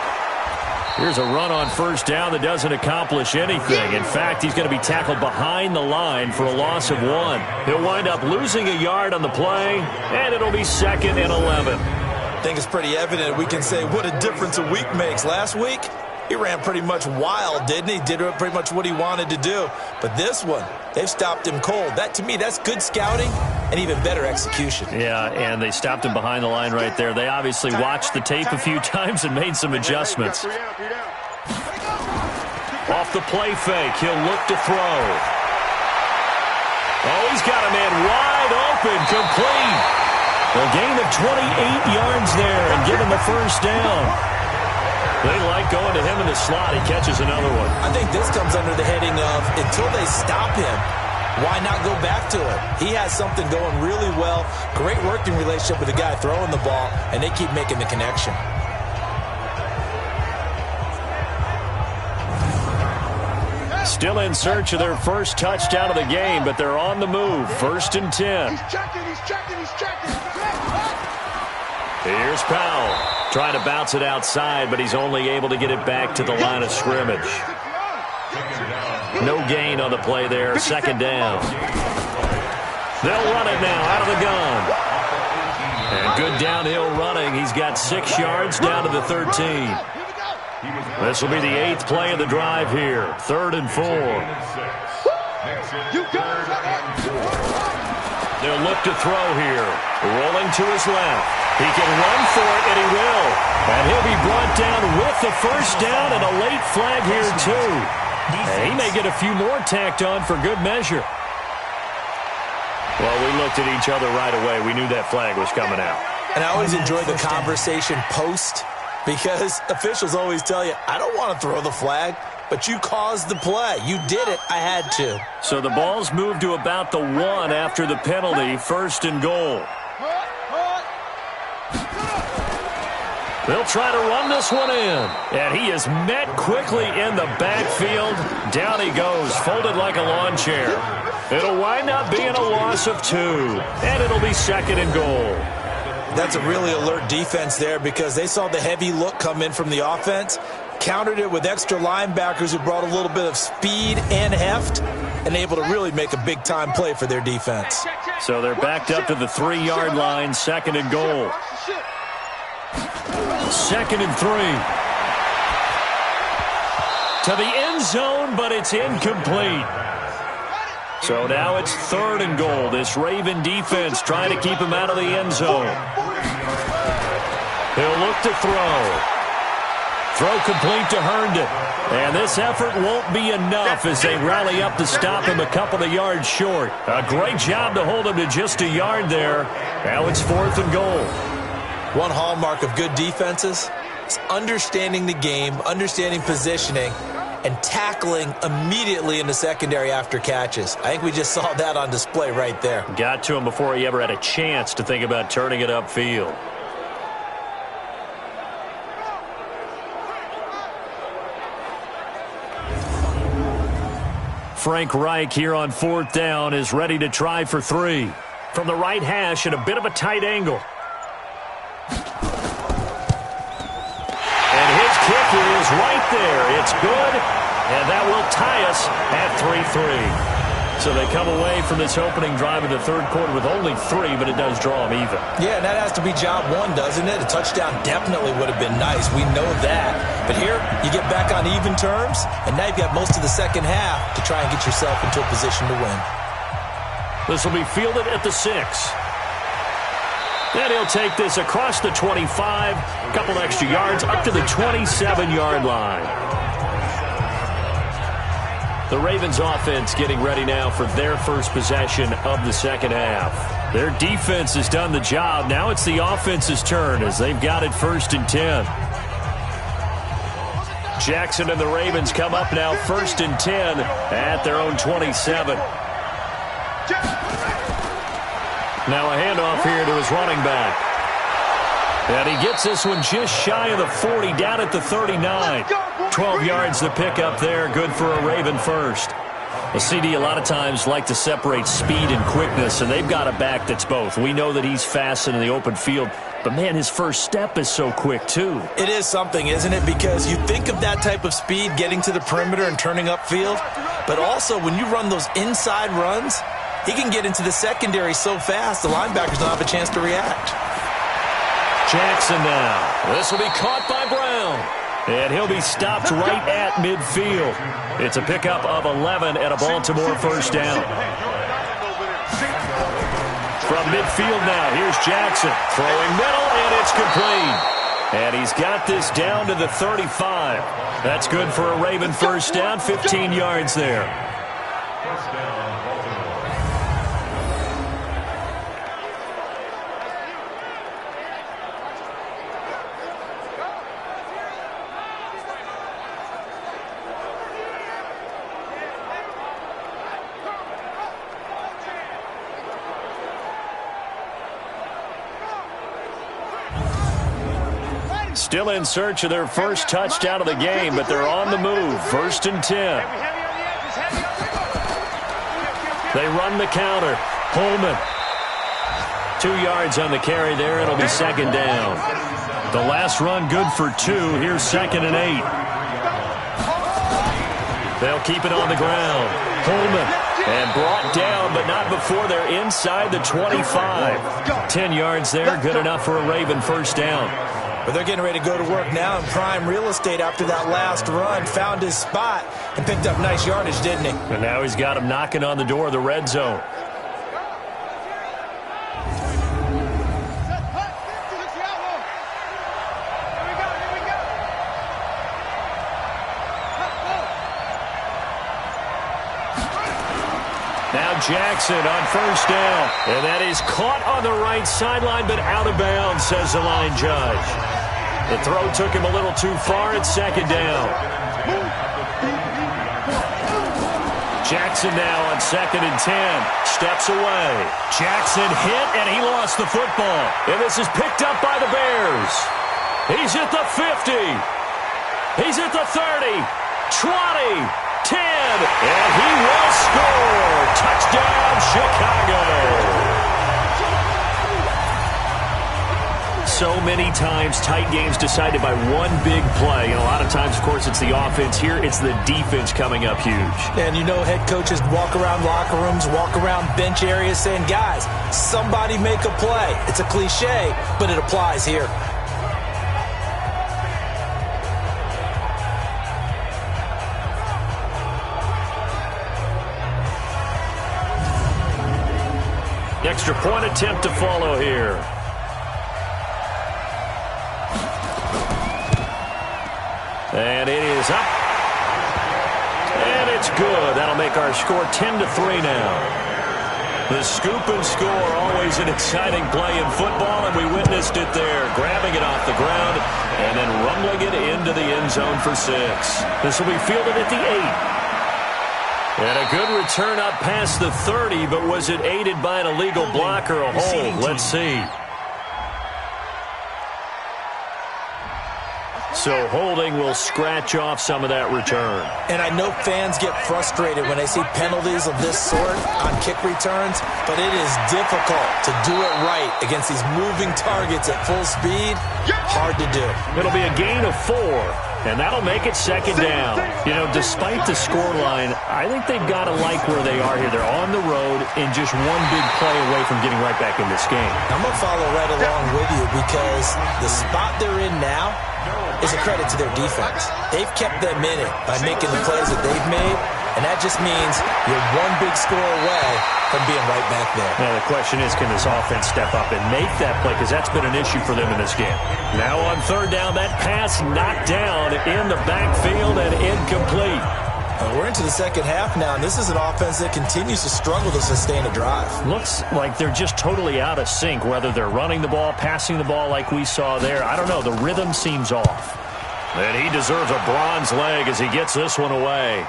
Here's a run on first down that doesn't accomplish anything. In fact, he's going to be tackled behind the line for a loss of 1. He'll wind up losing a yard on the play, and it'll be 2nd and 11. I think it's pretty evident we can say what a difference a week makes. Last week, he ran pretty much wild, didn't he? Did pretty much what he wanted to do. But this one, they've stopped him cold. That, to me, that's good scouting and even better execution. Yeah, and they stopped him behind the line right there. They obviously watched the tape a few times and made some adjustments. Off the play fake, he'll look to throw. Oh, he's got a man wide open, complete. A gain of 28 yards there and give him the first down. They like going to him in the slot. He catches another one. I think this comes under the heading of until they stop him, why not go back to him? He has something going really well. Great working relationship with the guy throwing the ball, and they keep making the connection. Still in search of their first touchdown of the game, but they're on the move. 1st and 10. He's checking. Here's Powell. Trying to bounce it outside, but he's only able to get it back to the line of scrimmage. No gain on the play there. 2nd down. They'll run it now out of the gun. And good downhill running. He's got 6 yards down to the 13. This will be the 8th play of the drive here. 3rd and 4. They'll look to throw here. Rolling to his left. He can run for it, and he will. And he'll be brought down with the first down and a late flag here, too. And he may get a few more tacked on for good measure. Well, we looked at each other right away. We knew that flag was coming out. And I always enjoy the conversation post, because officials always tell you, I don't want to throw the flag, but you caused the play. You did it. I had to. So the ball's moved to about the 1 after the penalty. 1st and goal. They'll try to run this one in. And he is met quickly in the backfield. Down he goes, folded like a lawn chair. It'll wind up being a loss of 2. And it'll be 2nd and goal. That's a really alert defense there, because they saw the heavy look come in from the offense, countered it with extra linebackers who brought a little bit of speed and heft, and able to really make a big-time play for their defense. So they're backed up to the 3-yard line, 2nd and goal. 2nd and 3. To the end zone, but it's incomplete. So now it's 3rd and goal. This Raven defense trying to keep him out of the end zone. He'll look to throw. Throw complete to Herndon. And this effort won't be enough as they rally up to stop him a couple of yards short. A great job to hold him to just a yard there. Now it's 4th and goal. One hallmark of good defenses is understanding the game, understanding positioning, and tackling immediately in the secondary after catches. I think we just saw that on display right there. Got to him before he ever had a chance to think about turning it upfield. Frank Reich here on 4th down is ready to try for 3. From the right hash at a bit of a tight angle. And his kick is right there. It's good, and that will tie us at 3-3. So they come away from this opening drive in the 3rd quarter with only 3, but it does draw them even. Yeah, and that has to be job 1, doesn't it? A touchdown definitely would have been nice. We know that. But here, you get back on even terms, and now you've got most of the second half to try and get yourself into a position to win. This will be fielded at the 6. Then he'll take this across the 25, a couple extra yards, up to the 27-yard line. The Ravens offense getting ready now for their first possession of the second half. Their defense has done the job. Now it's the offense's turn as they've got it 1st and 10. Jackson and the Ravens come up now 1st and 10 at their own 27. Now a handoff here to his running back. And he gets this one just shy of the 40, down at the 39. 12 yards to pick up there, good for a Raven first. Well, CD a lot of times like to separate speed and quickness, and they've got a back that's both. We know that he's fast in the open field, But, man, his first step is so quick, too. It is something, isn't it? Because you think of that type of speed getting to the perimeter and turning upfield, but also when you run those inside runs, he can get into the secondary so fast the linebackers don't have a chance to react. Jackson now. This will be caught by Brown. And he'll be stopped right at midfield. It's a pickup of 11 and a Baltimore first down. From midfield now, here's Jackson. Throwing middle, and it's complete. And he's got this down to the 35. That's good for a Raven first down, 15 yards there. Still in search of their first touchdown of the game, but they're on the move. 1st and 10. They run the counter. Holman. 2 yards on the carry there. It'll be 2nd down. The last run good for 2. Here's 2nd and 8. They'll keep it on the ground. Holman. And brought down, but not before they're inside the 25. 10 yards there. Good enough for a Raven first down. But they're getting ready to go to work now in prime real estate after that last run. Found his spot and picked up nice yardage, didn't he? And now he's got him knocking on the door of the red zone. Now Jackson on first down. And that is caught on the right sideline, but out of bounds, says the line judge. The throw took him a little too far at 2nd down. Jackson now on 2nd and 10. Steps away. Jackson hit, and he lost the football. And this is picked up by the Bears. He's at the 50. He's at the 30. 20. 10. And he will score. Touchdown, Chicago. So many times tight games decided by one big play. And a lot of times, of course, it's the offense. Here, it's the defense coming up huge. And you know head coaches walk around locker rooms, walk around bench areas saying, guys, somebody make a play. It's a cliche, but it applies here. Extra point attempt to follow here. And it is up. And it's good. That'll make our score 10-3 now. The scoop and score, always an exciting play in football, and we witnessed it there. Grabbing it off the ground and then rumbling it into the end zone for 6. This will be fielded at the 8. And a good return up past the 30, but was it aided by an illegal block or a hold? Let's see. So holding will scratch off some of that return. And I know fans get frustrated when they see penalties of this sort on kick returns, but it is difficult to do it right against these moving targets at full speed. Hard to do. It'll be a gain of 4, and that'll make it 2nd down. You know, despite the scoreline, I think they've got to like where they are here. They're on the road and just one big play away from getting right back in this game. I'm going to follow right along with you because the spot they're in now is a credit to their defense. They've kept them in it by making the plays that they've made, and that just means you're one big score away from being right back there. Now the question is, can this offense step up and make that play? Because that's been an issue for them in this game. Now on 3rd down, that pass knocked down in the backfield and incomplete. We're into the 2nd half now, and this is an offense that continues to struggle to sustain a drive. Looks like they're just totally out of sync, whether they're running the ball, passing the ball like we saw there. I don't know. The rhythm seems off. And he deserves a bronze leg as he gets this one away.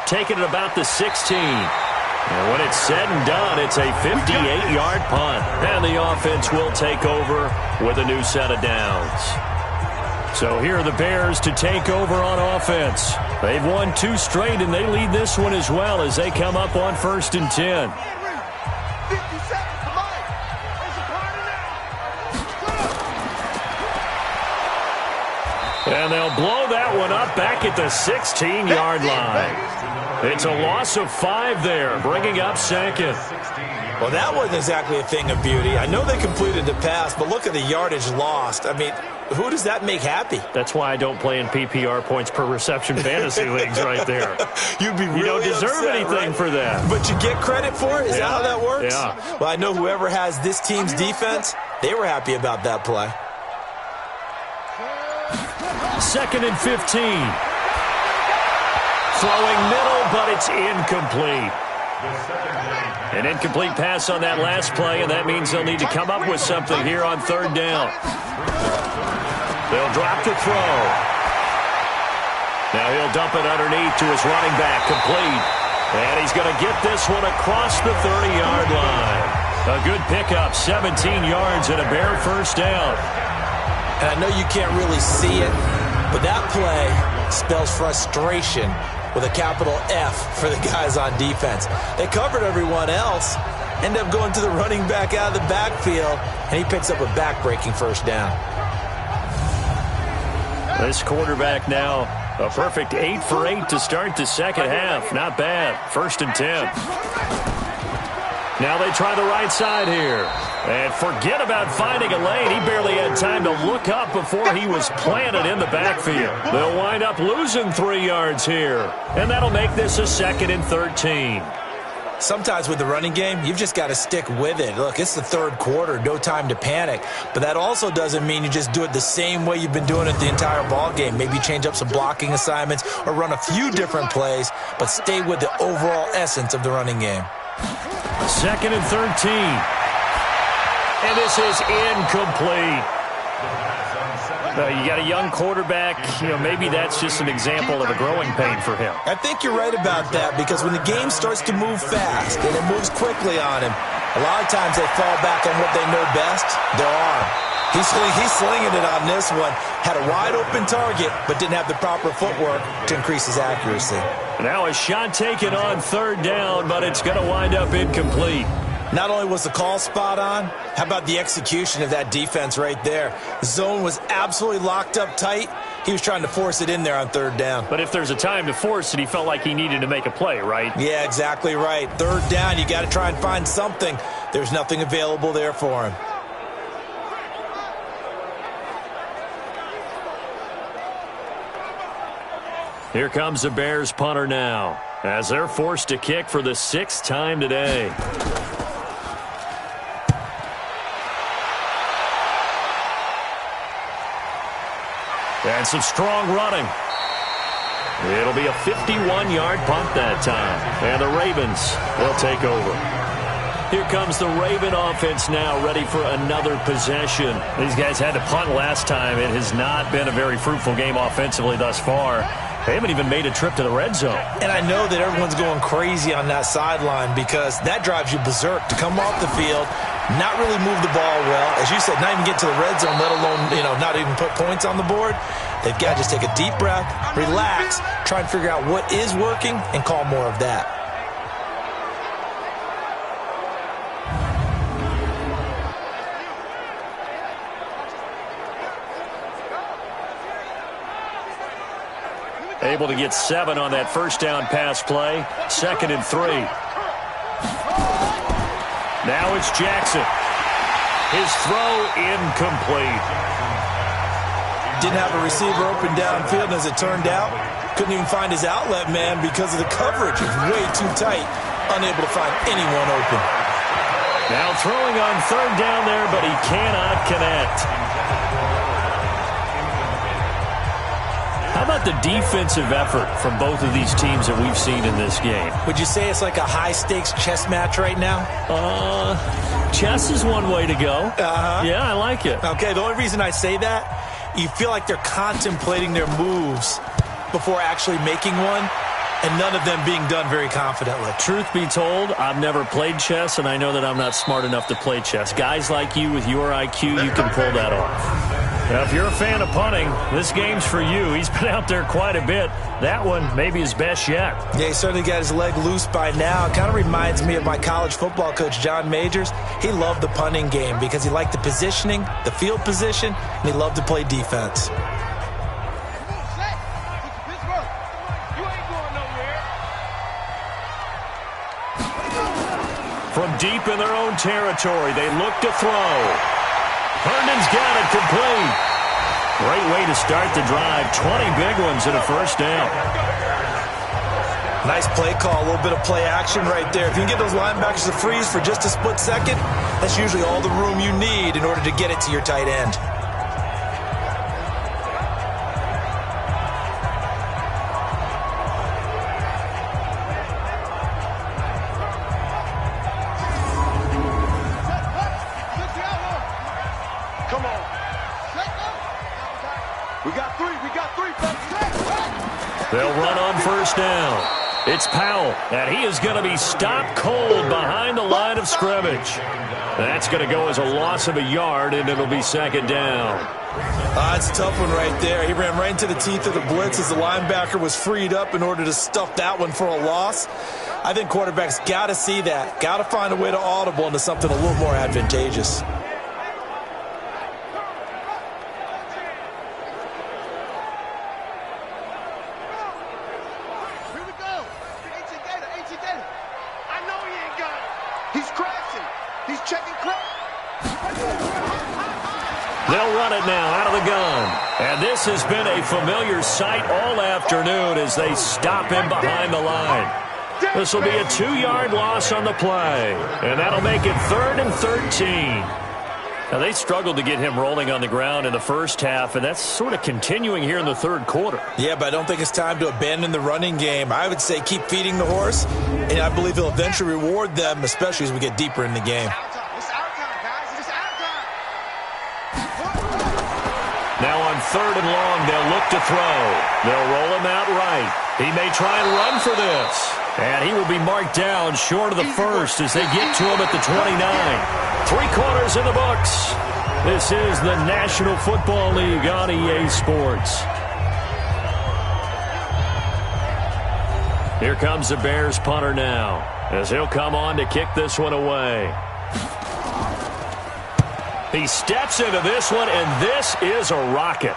Taking it about the 16. And when it's said and done, it's a 58-yard punt. And the offense will take over with a new set of downs. So here are the Bears to take over on offense. They've won 2 straight, and they lead this one as well as they come up on 1st and 10. And they'll blow that one up back at the 16-yard line. It's a loss of 5 there, bringing up second. Well, that wasn't exactly a thing of beauty. I know they completed the pass, but look at the yardage lost. I mean, who does that make happy? That's why I don't play in PPR points per reception fantasy leagues right there. You'd be really You don't deserve upset, anything right? for that. But you get credit for it? Is that how that works? Yeah. Well, I know whoever has this team's defense, they were happy about that play. 2nd and 15. Throwing middle, but it's incomplete. An incomplete pass on that last play, and that means they'll need to come up with something here on 3rd down. They'll drop the throw. Now he'll dump it underneath to his running back, complete. And he's going to get this one across the 30-yard line. A good pickup, 17 yards and a bare first down. And I know you can't really see it, but that play spells frustration with a capital F for the guys on defense. They covered everyone else, end up going to the running back out of the backfield, and he picks up a back-breaking first down. This quarterback now, a perfect 8 for 8 to start the second half. Not bad. 1st and 10. Now they try the right side here. And forget about finding a lane. He barely had time to look up before he was planted in the backfield. They'll wind up losing 3 yards here. And that'll make this a 2nd and 13. Sometimes with the running game, you've just got to stick with it. Look, it's the 3rd quarter, no time to panic. But that also doesn't mean you just do it the same way you've been doing it the entire ball game. Maybe change up some blocking assignments or run a few different plays, but stay with the overall essence of the running game. 2nd and 13. And this is incomplete. You got a young quarterback. Maybe that's just an example of a growing pain for him. I think you're right about that, because when the game starts to move fast and it moves quickly on him, a lot of times they fall back on what they know best, their arm. He's slinging it on this one. Had a wide open target, but didn't have the proper footwork to increase his accuracy. Now a shot taken on 3rd down, but it's going to wind up incomplete. Not only was the call spot on, how about the execution of that defense right there? The zone was absolutely locked up tight. He was trying to force it in there on 3rd down. But if there's a time to force it, he felt like he needed to make a play, right? Yeah, exactly right. 3rd down, you got to try and find something. There's nothing available there for him. Here comes the Bears punter now, as they're forced to kick for the 6th time today. And some strong running. It'll be a 51-yard punt that time. And the Ravens will take over. Here comes the Raven offense now, ready for another possession. These guys had to punt last time. It has not been a very fruitful game offensively thus far. They haven't even made a trip to the red zone. And I know that everyone's going crazy on that sideline, because that drives you berserk to come off the field, not really move the ball well. As you said, not even get to the red zone, let alone, not even put points on the board. They've got to just take a deep breath, relax, try and figure out what is working, and call more of that. Able to get 7 on that first down pass play. 2nd and 3. Now it's Jackson. His throw incomplete. Didn't have a receiver open downfield, and as it turned out, couldn't even find his outlet man because of the coverage. It was way too tight. Unable to find anyone open. Now throwing on 3rd down there, but he cannot connect. How about the defensive effort from both of these teams that we've seen in this game? Would you say it's like a high-stakes chess match right now? Chess is one way to go. Yeah, I like it. Okay, the only reason I say that, you feel like they're contemplating their moves before actually making one, and none of them being done very confidently. Truth be told, I've never played chess, and I know that I'm not smart enough to play chess. Guys like you with your IQ, you can pull that off. Now, if you're a fan of punting, this game's for you. He's been out there quite a bit. That one, maybe his best yet. Yeah, he certainly got his leg loose by now. It kind of reminds me of my college football coach, John Majors. He loved the punting game because he liked the positioning, the field position, and he loved to play defense. From deep in their own territory, they look to throw. Herndon's got it complete. Great way to start the drive. 20 big ones and a first down. Nice play call, a little bit of play action right there. If you can get those linebackers to freeze for just a split second, that's usually all the room you need in order to get it to your tight end. Come on. We got three. They'll run on first down. It's Powell, and he is going to be stopped cold behind the line of scrimmage. That's going to go as a loss of a yard, and it'll be second down. It's a tough one right there. He ran right into the teeth of the blitz as the linebacker was freed up in order to stuff that one for a loss. I think quarterbacks got to see that. Got to find a way to audible into something a little more advantageous. They'll run it now out of the gun. And this has been a familiar sight all afternoon as they stop him behind the line. This will be a 2-yard loss on the play. And that'll make it 3rd and 13. Now, they struggled to get him rolling on the ground in the first half, and that's sort of continuing here in the third quarter. Yeah, but I don't think it's time to abandon the running game. I would say keep feeding the horse, and I believe he'll eventually reward them, especially as we get deeper in the game. Now on 3rd and long, they'll look to throw. They'll roll him out right. He may try and run for this. And he will be marked down short of the first as they get to him at the 29. 3 quarters in the books. This is the National Football League on EA Sports. Here comes the Bears punter now as he'll come on to kick this one away. He steps into this one, and this is a rocket.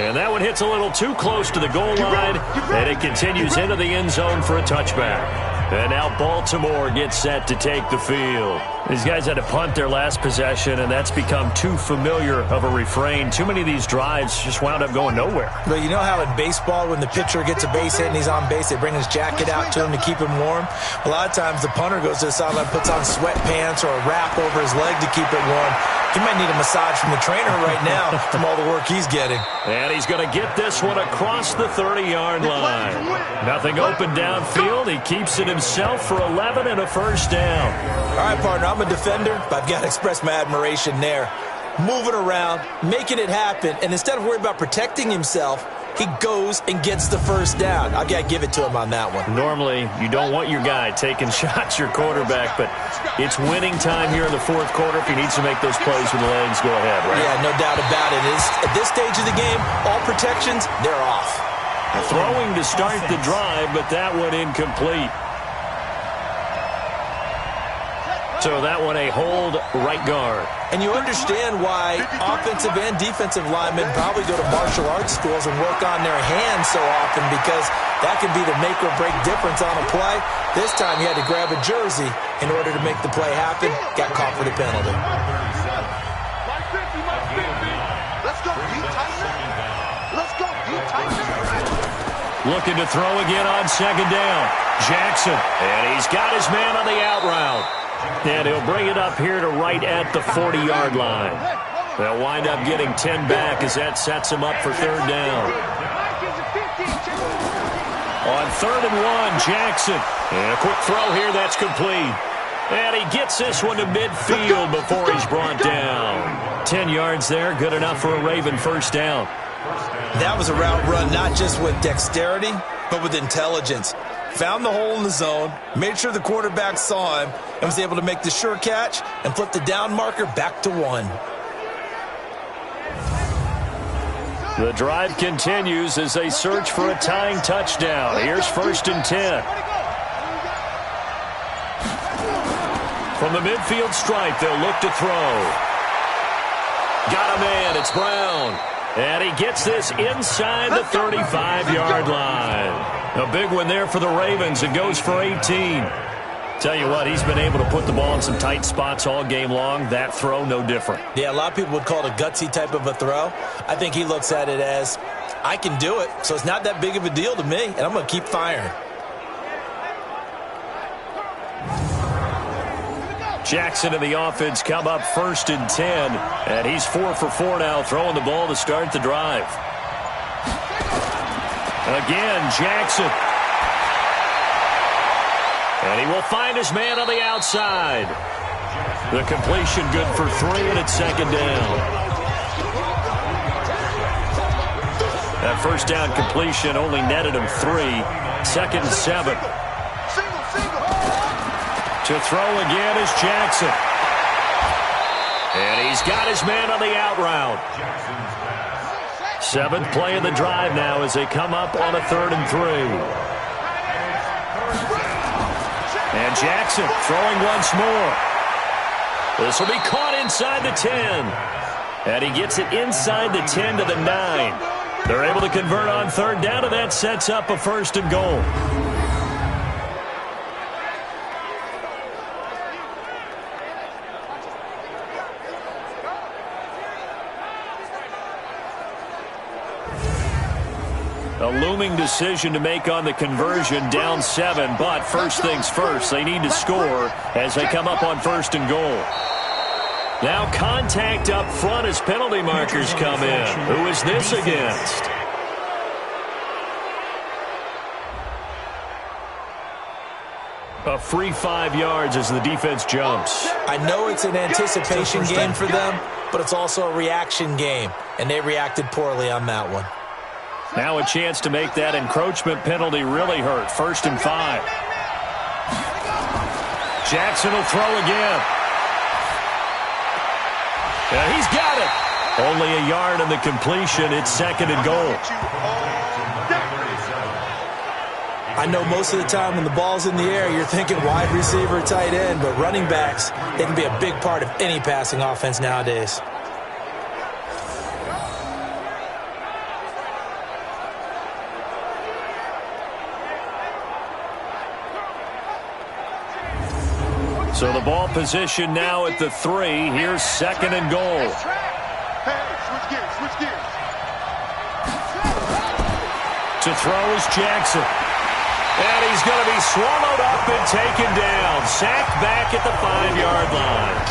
And that one hits a little too close to the goal line, and it continues into the end zone for a touchback. And now Baltimore gets set to take the field. These guys had to punt their last possession, and that's become too familiar of a refrain. Too many of these drives just wound up going nowhere. But you know how in baseball, when the pitcher gets a base hit and he's on base, they bring his jacket out to him to keep him warm? A lot of times the punter goes to the sideline, puts on sweatpants or a wrap over his leg to keep it warm. He might need a massage from the trainer right now from all the work he's getting. And he's going to get this one across the 30-yard line. Nothing open downfield. He keeps it himself for 11 and a first down. All right, partner, I'm a defender, but I've got to express my admiration there. Moving around, making it happen, and instead of worrying about protecting himself, he goes and gets the first down. I've got to give it to him on that one. Normally, you don't want your guy taking shots, your quarterback, but it's winning time here in the fourth quarter. If he needs to make those plays with the legs, go ahead, right? Yeah, no doubt about it. At this stage of the game, all protections, they're off. Throwing to start the drive, but that one incomplete. So that one a hold right guard. And you understand why offensive and defensive linemen probably go to martial arts schools and work on their hands so often, because that can be the make or break difference on a play. This time he had to grab a jersey in order to make the play happen. Got caught for the penalty. Let's go, D-Tyson. Let's go, D-Tyson. Looking to throw again on second down. Jackson, and he's got his man on the out route. And he'll bring it up here to right at the 40-yard line. They'll wind up getting 10 back as that sets him up for third down. On 3rd and 1, Jackson. And a quick throw here, that's complete. And he gets this one to midfield before he's brought down. 10 yards there, good enough for a Raven first down. That was a route run not just with dexterity, but with intelligence. Found the hole in the zone, made sure the quarterback saw him, and was able to make the sure catch and flip the down marker back to 1. The drive continues as they search for a tying touchdown. Here's 1st and 10. From the midfield stripe, they'll look to throw. Got a man, it's Brown. And he gets this inside the 35-yard line. A big one there for the Ravens. It goes for 18. Tell you what, he's been able to put the ball in some tight spots all game long. That throw, no different. Yeah, a lot of people would call it a gutsy type of a throw. I think he looks at it as, I can do it, so it's not that big of a deal to me, and I'm going to keep firing. Jackson and the offense come up 1st and 10, and he's 4 for 4 now, throwing the ball to start the drive. Again, Jackson. And he will find his man on the outside. The completion good for 3, and it's 2nd down. That first down completion only netted him 3. 2nd and 7. To throw again is Jackson. And he's got his man on the out route. 7th play of the drive now as they come up on a 3rd and 3. And Jackson throwing once more. This will be caught inside the 10. And he gets it inside the 10 to the 9. They're able to convert on 3rd down, and that sets up a 1st and goal. A looming decision to make on the conversion, down 7, but first things first, they need to score as they come up on 1st and goal. Now contact up front as penalty markers come in. Who is this against? A free 5 yards as the defense jumps. I know it's an anticipation game for them, but it's also a reaction game, and they reacted poorly on that one. Now a chance to make that encroachment penalty really hurt. 1st and 5. Jackson will throw again. Yeah, he's got it. Only a yard in the completion. It's 2nd and goal. I know most of the time when the ball's in the air, you're thinking wide receiver, tight end, but running backs, they can be a big part of any passing offense nowadays. So the ball position now at the 3. Here's 2nd and goal. Switch gears. To throw is Jackson. And he's going to be swallowed up and taken down. Sacked back at the 5-yard line.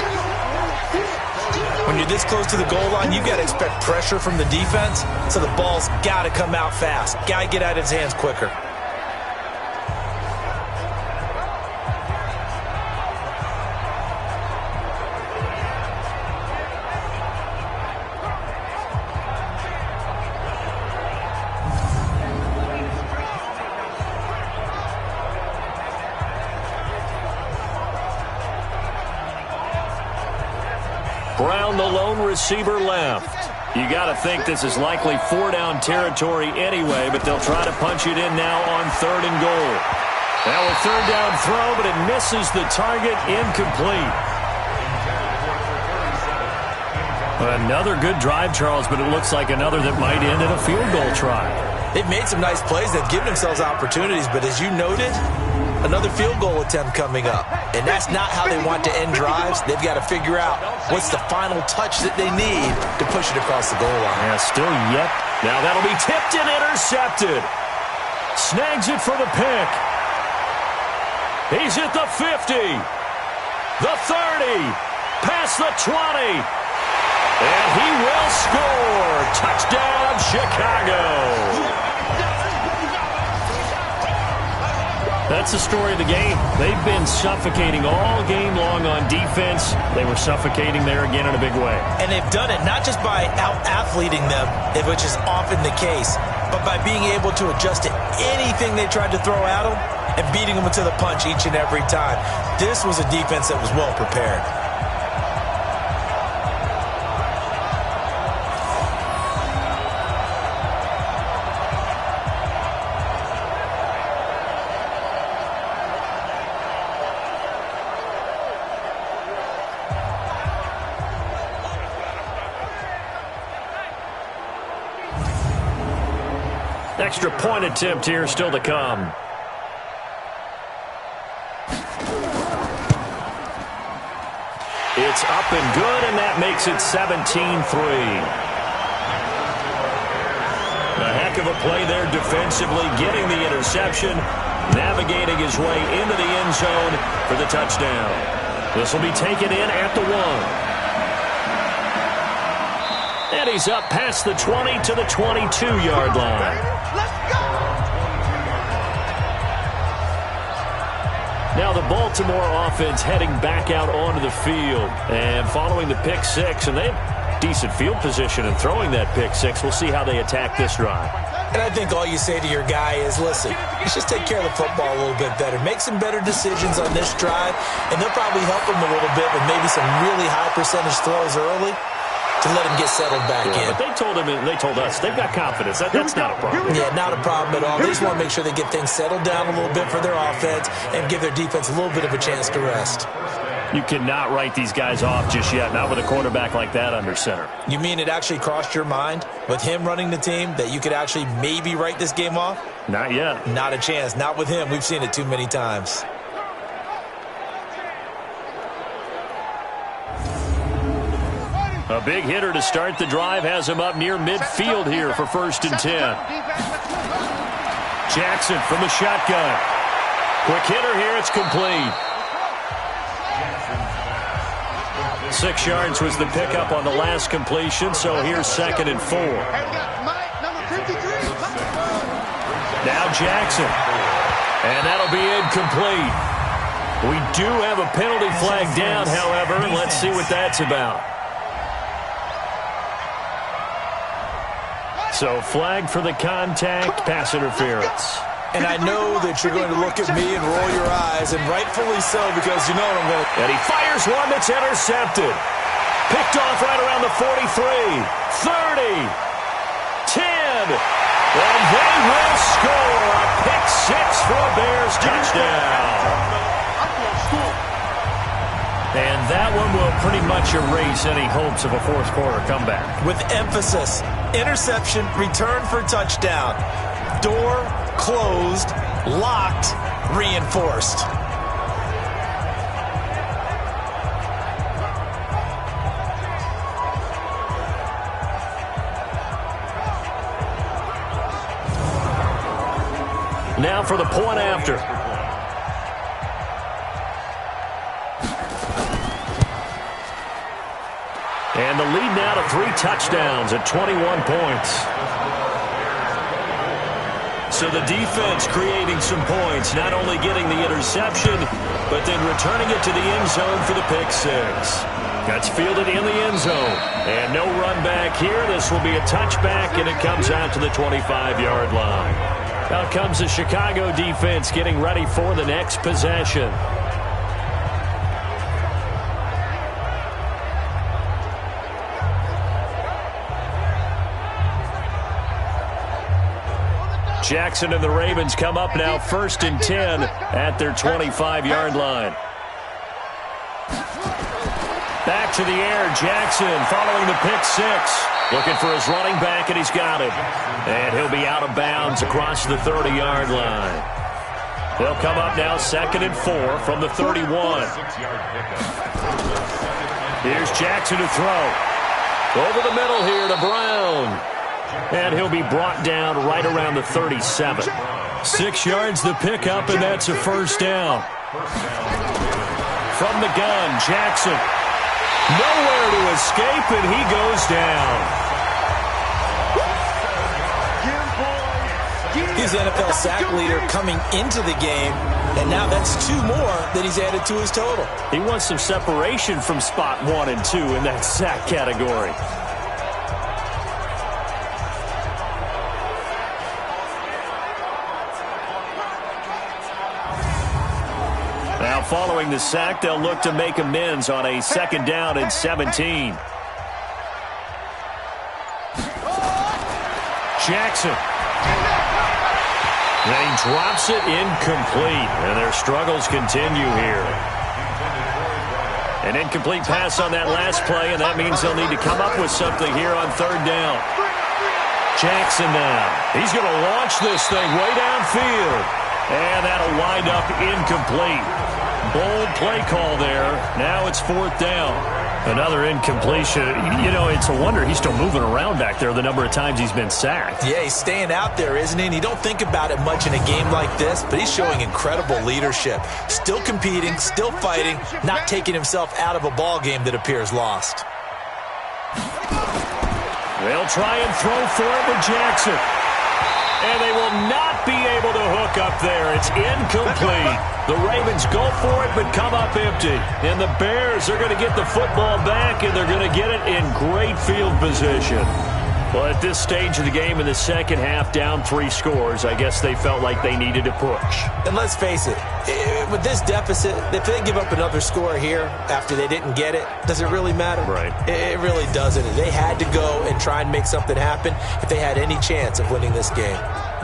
When you're this close to the goal line, you've got to expect pressure from the defense, so the ball's got to come out fast. Got to get out of his hands quicker. Brown, the lone receiver, left. You got to think this is likely 4-down territory anyway, but they'll try to punch it in now on 3rd and goal. Now a 3rd down throw, but it misses the target, incomplete. Another good drive, Charles, but it looks like another that might end in a field goal try. They've made some nice plays. They've given themselves opportunities, but as you noted, another field goal attempt coming up. And that's not how they want to end drives. They've got to figure out what's the final touch that they need to push it across the goal line. Yeah, still yet. Now that'll be tipped and intercepted. Snags it for the pick. He's at the 50. The 30. Past the 20. And he will score. Touchdown, Chicago. That's the story of the game. They've been suffocating all game long on defense. They were suffocating there again in a big way. And they've done it not just by out-athleting them, which is often the case, but by being able to adjust to anything they tried to throw at them and beating them to the punch each and every time. This was a defense that was well prepared. Extra point attempt here still to come. It's up and good, and that makes it 17-3. A heck of a play there defensively, getting the interception, navigating his way into the end zone for the touchdown. This will be taken in at the 1. And he's up past the 20 to the 22-yard line. Let's go! Now the Baltimore offense heading back out onto the field and following the pick six, and they have decent field position and throwing that pick six. We'll see how they attack this drive. And I think all you say to your guy is, listen, let's just take care of the football a little bit better. Make some better decisions on this drive, and they'll probably help him a little bit with maybe some really high percentage throws early to let him get settled back in. But they told him, and they told us, they've got confidence. That's not a problem. Yeah, not a problem at all. They just want to make sure they get things settled down a little bit for their offense and give their defense a little bit of a chance to rest. You cannot write these guys off just yet, not with a quarterback like that under center. You mean it actually crossed your mind with him running the team that you could actually maybe write this game off? Not yet. Not a chance. Not with him. We've seen it too many times. A big hitter to start the drive has him up near midfield here for 1st and 10. Jackson from the shotgun. Quick hitter here. It's complete. 6 yards was the pickup on the last completion, so here's 2nd and 4. Now Jackson. And that'll be incomplete. We do have a penalty flag down, however, and let's see what that's about. So flag for the contact, pass interference. And I know that you're going to look at me and roll your eyes, and rightfully so, because you know what I'm going to... And he fires one that's intercepted. Picked off right around the 43, 30, 10. And they will score a pick six for a Bears touchdown. And that one will pretty much erase any hopes of a fourth quarter comeback. With emphasis, interception, return for touchdown. Door closed, locked, reinforced. Now for the point after. And the lead now to 3 touchdowns at 21 points. So the defense creating some points, not only getting the interception, but then returning it to the end zone for the pick six. That's fielded in the end zone. And no run back here. This will be a touchback, and it comes out to the 25-yard line. Out comes the Chicago defense getting ready for the next possession. Jackson and the Ravens come up now 1st and 10 at their 25-yard line. Back to the air, Jackson following the pick six. Looking for his running back, and he's got it. And he'll be out of bounds across the 30-yard line. They'll come up now 2nd and 4 from the 31. Here's Jackson to throw. Over the middle here to Brown. And he'll be brought down right around the 37. 6 yards the pickup, and that's a first down. From the gun, Jackson. Nowhere to escape, and he goes down. He's the NFL sack leader coming into the game, and now that's 2 more that he's added to his total. He wants some separation from spot 1 and 2 in that sack category. Now following the sack, they'll look to make amends on a 2nd down and 17. Jackson. Then he drops it incomplete, and their struggles continue here. An incomplete pass on that last play, and that means they'll need to come up with something here on 3rd down. Jackson now. He's going to launch this thing way downfield. And that'll wind up incomplete. Bold play call there. Now it's 4th down. Another incompletion. You know, it's a wonder he's still moving around back there the number of times he's been sacked. Yeah, he's staying out there, isn't he? And you don't think about it much in a game like this, but he's showing incredible leadership. Still competing, still fighting, not taking himself out of a ball game that appears lost. They'll try and throw for it with Jackson. And they will not be able to hook up there. It's incomplete. The Ravens go for it but come up empty. And the Bears are going to get the football back, and they're going to get it in great field position. Well, at this stage of the game in the second half, down 3 scores, I guess they felt like they needed to push. And let's face it, with this deficit, if they give up another score here after they didn't get it, does it really matter? Right. It really doesn't. They had to go and try and make something happen if they had any chance of winning this game.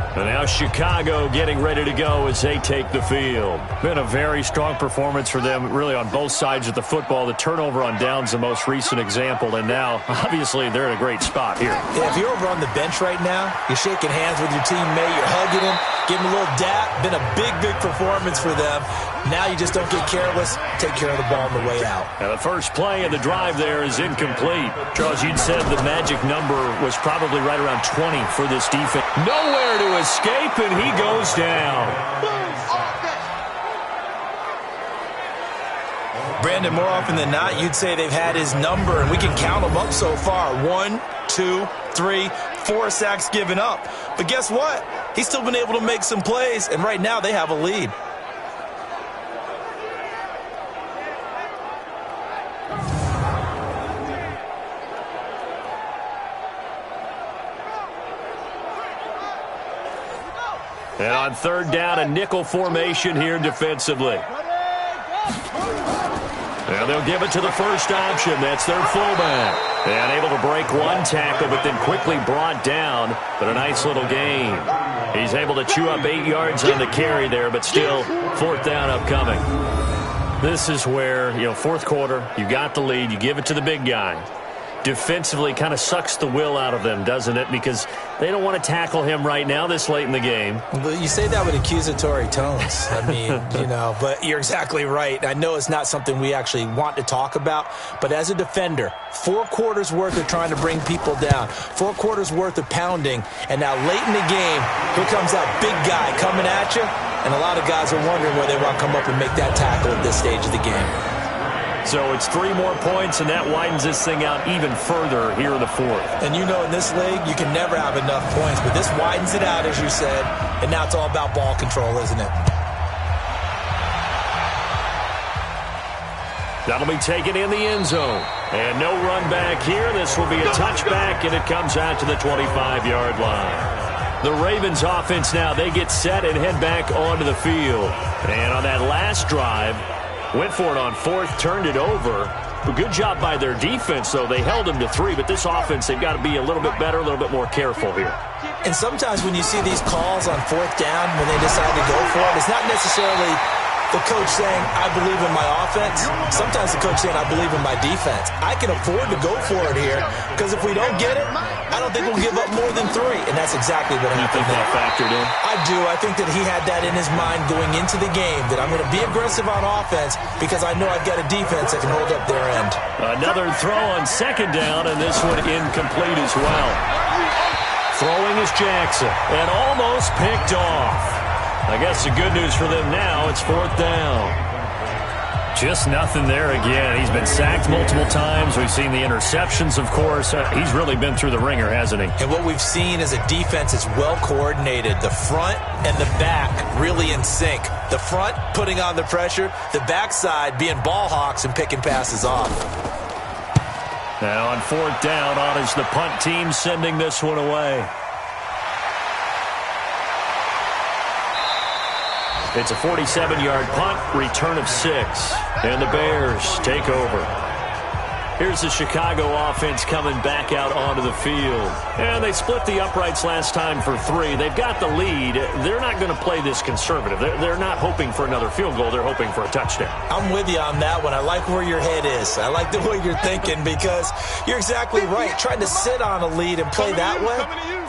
And now Chicago getting ready to go as they take the field. Been a very strong performance for them, really, on both sides of the football. The turnover on downs, the most recent example. And now, obviously, they're in a great spot here. Yeah, if you're over on the bench right now, you're shaking hands with your teammate, you're hugging him, giving him a little dap. Been a big, big performance for them. Now you just don't get careless. Take care of the ball on the way out. Now the first play of the drive there is incomplete. Charles, you'd said the magic number was probably right around 20 for this defense. Nowhere to escape, and he goes down. Brandon, more often than not, you'd say they've had his number, and we can count them up so far. 1, 2, 3, 4 sacks given up. But guess what? He's still been able to make some plays, and right now they have a lead. And on 3rd down, a nickel formation here defensively. And they'll give it to the first option. That's their fullback. And able to break one tackle, but then quickly brought down. But a nice little gain. He's able to chew up 8 yards on the carry there, but still 4th down upcoming. This is where, 4th quarter, you got the lead, you give it to the big guy. Defensively kind of sucks the will out of them, doesn't it? Because they don't want to tackle him right now this late in the game. But you say that with accusatory tones. I mean, but you're exactly right. I know it's not something we actually want to talk about, but as a defender, 4 quarters worth of trying to bring people down, 4 quarters worth of pounding, and now late in the game, here comes that big guy coming at you, and a lot of guys are wondering where they want to come up and make that tackle at this stage of the game. So it's 3 more points, and that widens this thing out even further here in the 4th. And in this league, you can never have enough points, but this widens it out, as you said, and now it's all about ball control, isn't it? That'll be taken in the end zone. And no run back here. This will be a touchback, and it comes out to the 25-yard line. The Ravens offense now, they get set and head back onto the field. And on that last drive, went for it on 4th, turned it over. But good job by their defense, though. They held them to 3, but this offense, they've got to be a little bit better, a little bit more careful here. And sometimes when you see these calls on 4th down, when they decide to go for it, it's not necessarily the coach saying, I believe in my offense. Sometimes the coach saying, I believe in my defense. I can afford to go for it here, because if we don't get it, I don't think we'll give up more than 3. And that's exactly what happened. You think that factored in? I do. I think that he had that in his mind going into the game, that I'm going to be aggressive on offense because I know I've got a defense that can hold up their end. Another throw on 2nd down, and this one incomplete as well. Throwing is Jackson, and almost picked off. I guess the good news for them now, it's 4th down. Just nothing there again. He's been sacked multiple times. We've seen the interceptions, of course. He's really been through the ringer, hasn't he? And what we've seen is a defense that's well coordinated. The front and the back really in sync. The front putting on the pressure, the backside being ball hawks and picking passes off. Now on 4th down, on is the punt team sending this one away. It's a 47-yard punt, return of 6, and the Bears take over. Here's the Chicago offense coming back out onto the field. And they split the uprights last time for 3. They've got the lead. They're not going to play this conservative. They're not hoping for another field goal. They're hoping for a touchdown. I'm with you on that one. I like where your head is. I like the way you're thinking because you're exactly right. Trying to sit on a lead and play that way,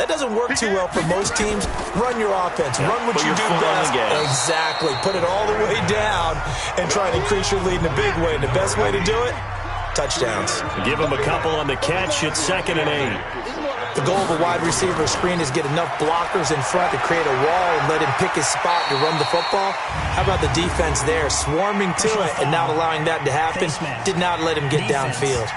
that doesn't work too well for most teams. Run your offense. Run what you do best. Exactly. Put it all the way down and try to increase your lead in a big way. And the best way to do it, touchdowns. Give him a couple on the catch. It's 2nd and 8. The goal of a wide receiver screen is get enough blockers in front to create a wall and let him pick his spot to run the football. How about the defense there? Swarming to it and not allowing that to happen. Did not let him get downfield.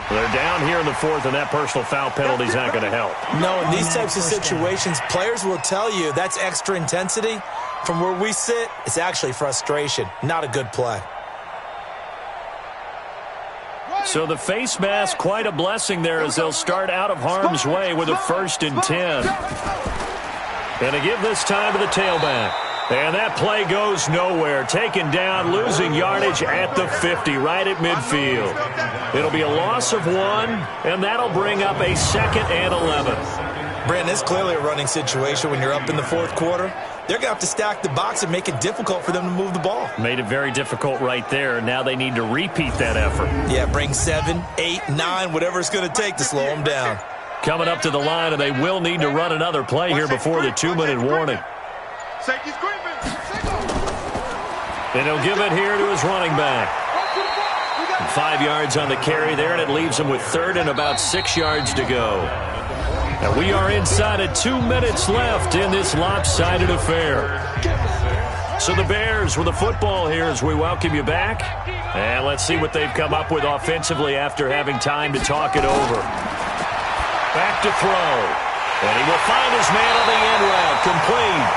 They're down here in the 4th, and that personal foul penalty is not going to help. No, in these types of situations, players will tell you that's extra intensity. From where we sit, it's actually frustration. Not a good play. So the face mask, quite a blessing there as they'll start out of harm's way with a 1st and 10. And to give this time to the tailback. And that play goes nowhere. Taken down, losing yardage at the 50, right at midfield. It'll be a loss of 1, and that'll bring up a 2nd and 11. Brandon, it's clearly a running situation when you're up in the 4th quarter. They're going to have to stack the box and make it difficult for them to move the ball. Made it very difficult right there. Now they need to repeat that effort. Yeah, bring 7, 8, 9, whatever it's going to take to slow them down. Coming up to the line, and they will need to run another play here before the 2-minute warning. And he'll give it here to his running back. 5 yards on the carry there, and it leaves him with 3rd and about 6 yards to go. And we are inside of 2 minutes left in this lopsided affair. So the Bears with the football here as we welcome you back. And let's see what they've come up with offensively after having time to talk it over. Back to throw. And he will find his man on the end route, complete.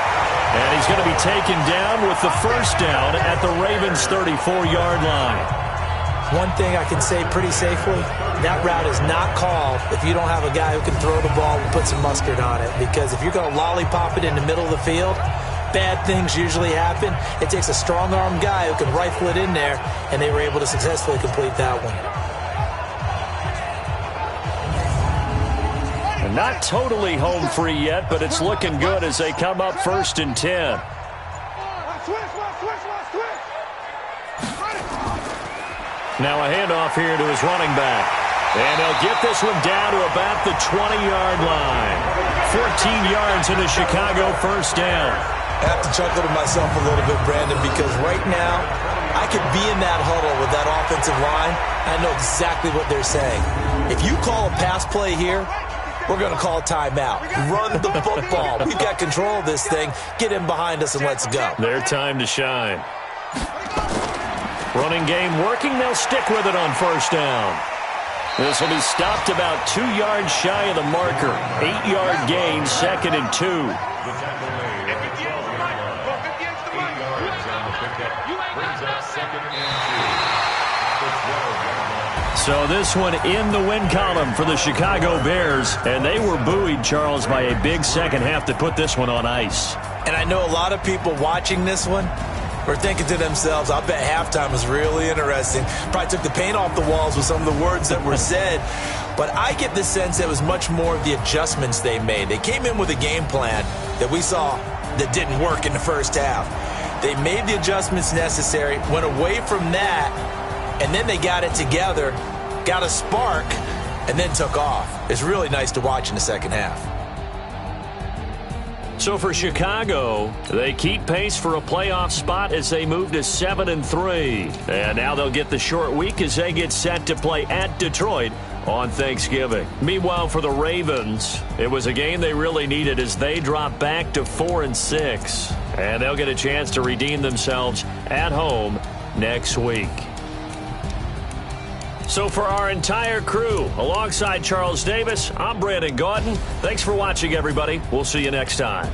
And he's going to be taken down with the 1st down at the Ravens' 34-yard line. One thing I can say pretty safely, that route is not called if you don't have a guy who can throw the ball and put some mustard on it. Because if you're going to lollipop it in the middle of the field, bad things usually happen. It takes a strong-armed guy who can rifle it in there, and they were able to successfully complete that one. And not totally home free yet, but it's looking good as they come up 1st and 10. Now a handoff here to his running back. And they'll get this one down to about the 20-yard line. 14 yards in a Chicago 1st down. I have to chuckle to myself a little bit, Brandon, because right now I could be in that huddle with that offensive line. I know exactly what they're saying. If you call a pass play here, we're going to call a timeout. Run the football. We've got control of this thing. Get in behind us and let's go. Their time to shine. Running game working. They'll stick with it on 1st down. This will be stopped about 2 yards shy of the marker. 8-yard gain, 2nd and 2. So this one in the win column for the Chicago Bears. And they were buoyed, Charles, by a big second half to put this one on ice. And I know a lot of people watching this one were thinking to themselves, I bet halftime was really interesting. Probably took the paint off the walls with some of the words that were said. But I get the sense that it was much more of the adjustments they made. They came in with a game plan that we saw that didn't work in the 1st half. They made the adjustments necessary, went away from that, and then they got it together, got a spark, and then took off. It's really nice to watch in the 2nd half. So for Chicago, they keep pace for a playoff spot as they move to 7-3. And now they'll get the short week as they get set to play at Detroit on Thanksgiving. Meanwhile, for the Ravens, it was a game they really needed as they drop back to 4-6. And they'll get a chance to redeem themselves at home next week. So for our entire crew, alongside Charles Davis, I'm Brandon Gaudin. Thanks for watching, everybody. We'll see you next time.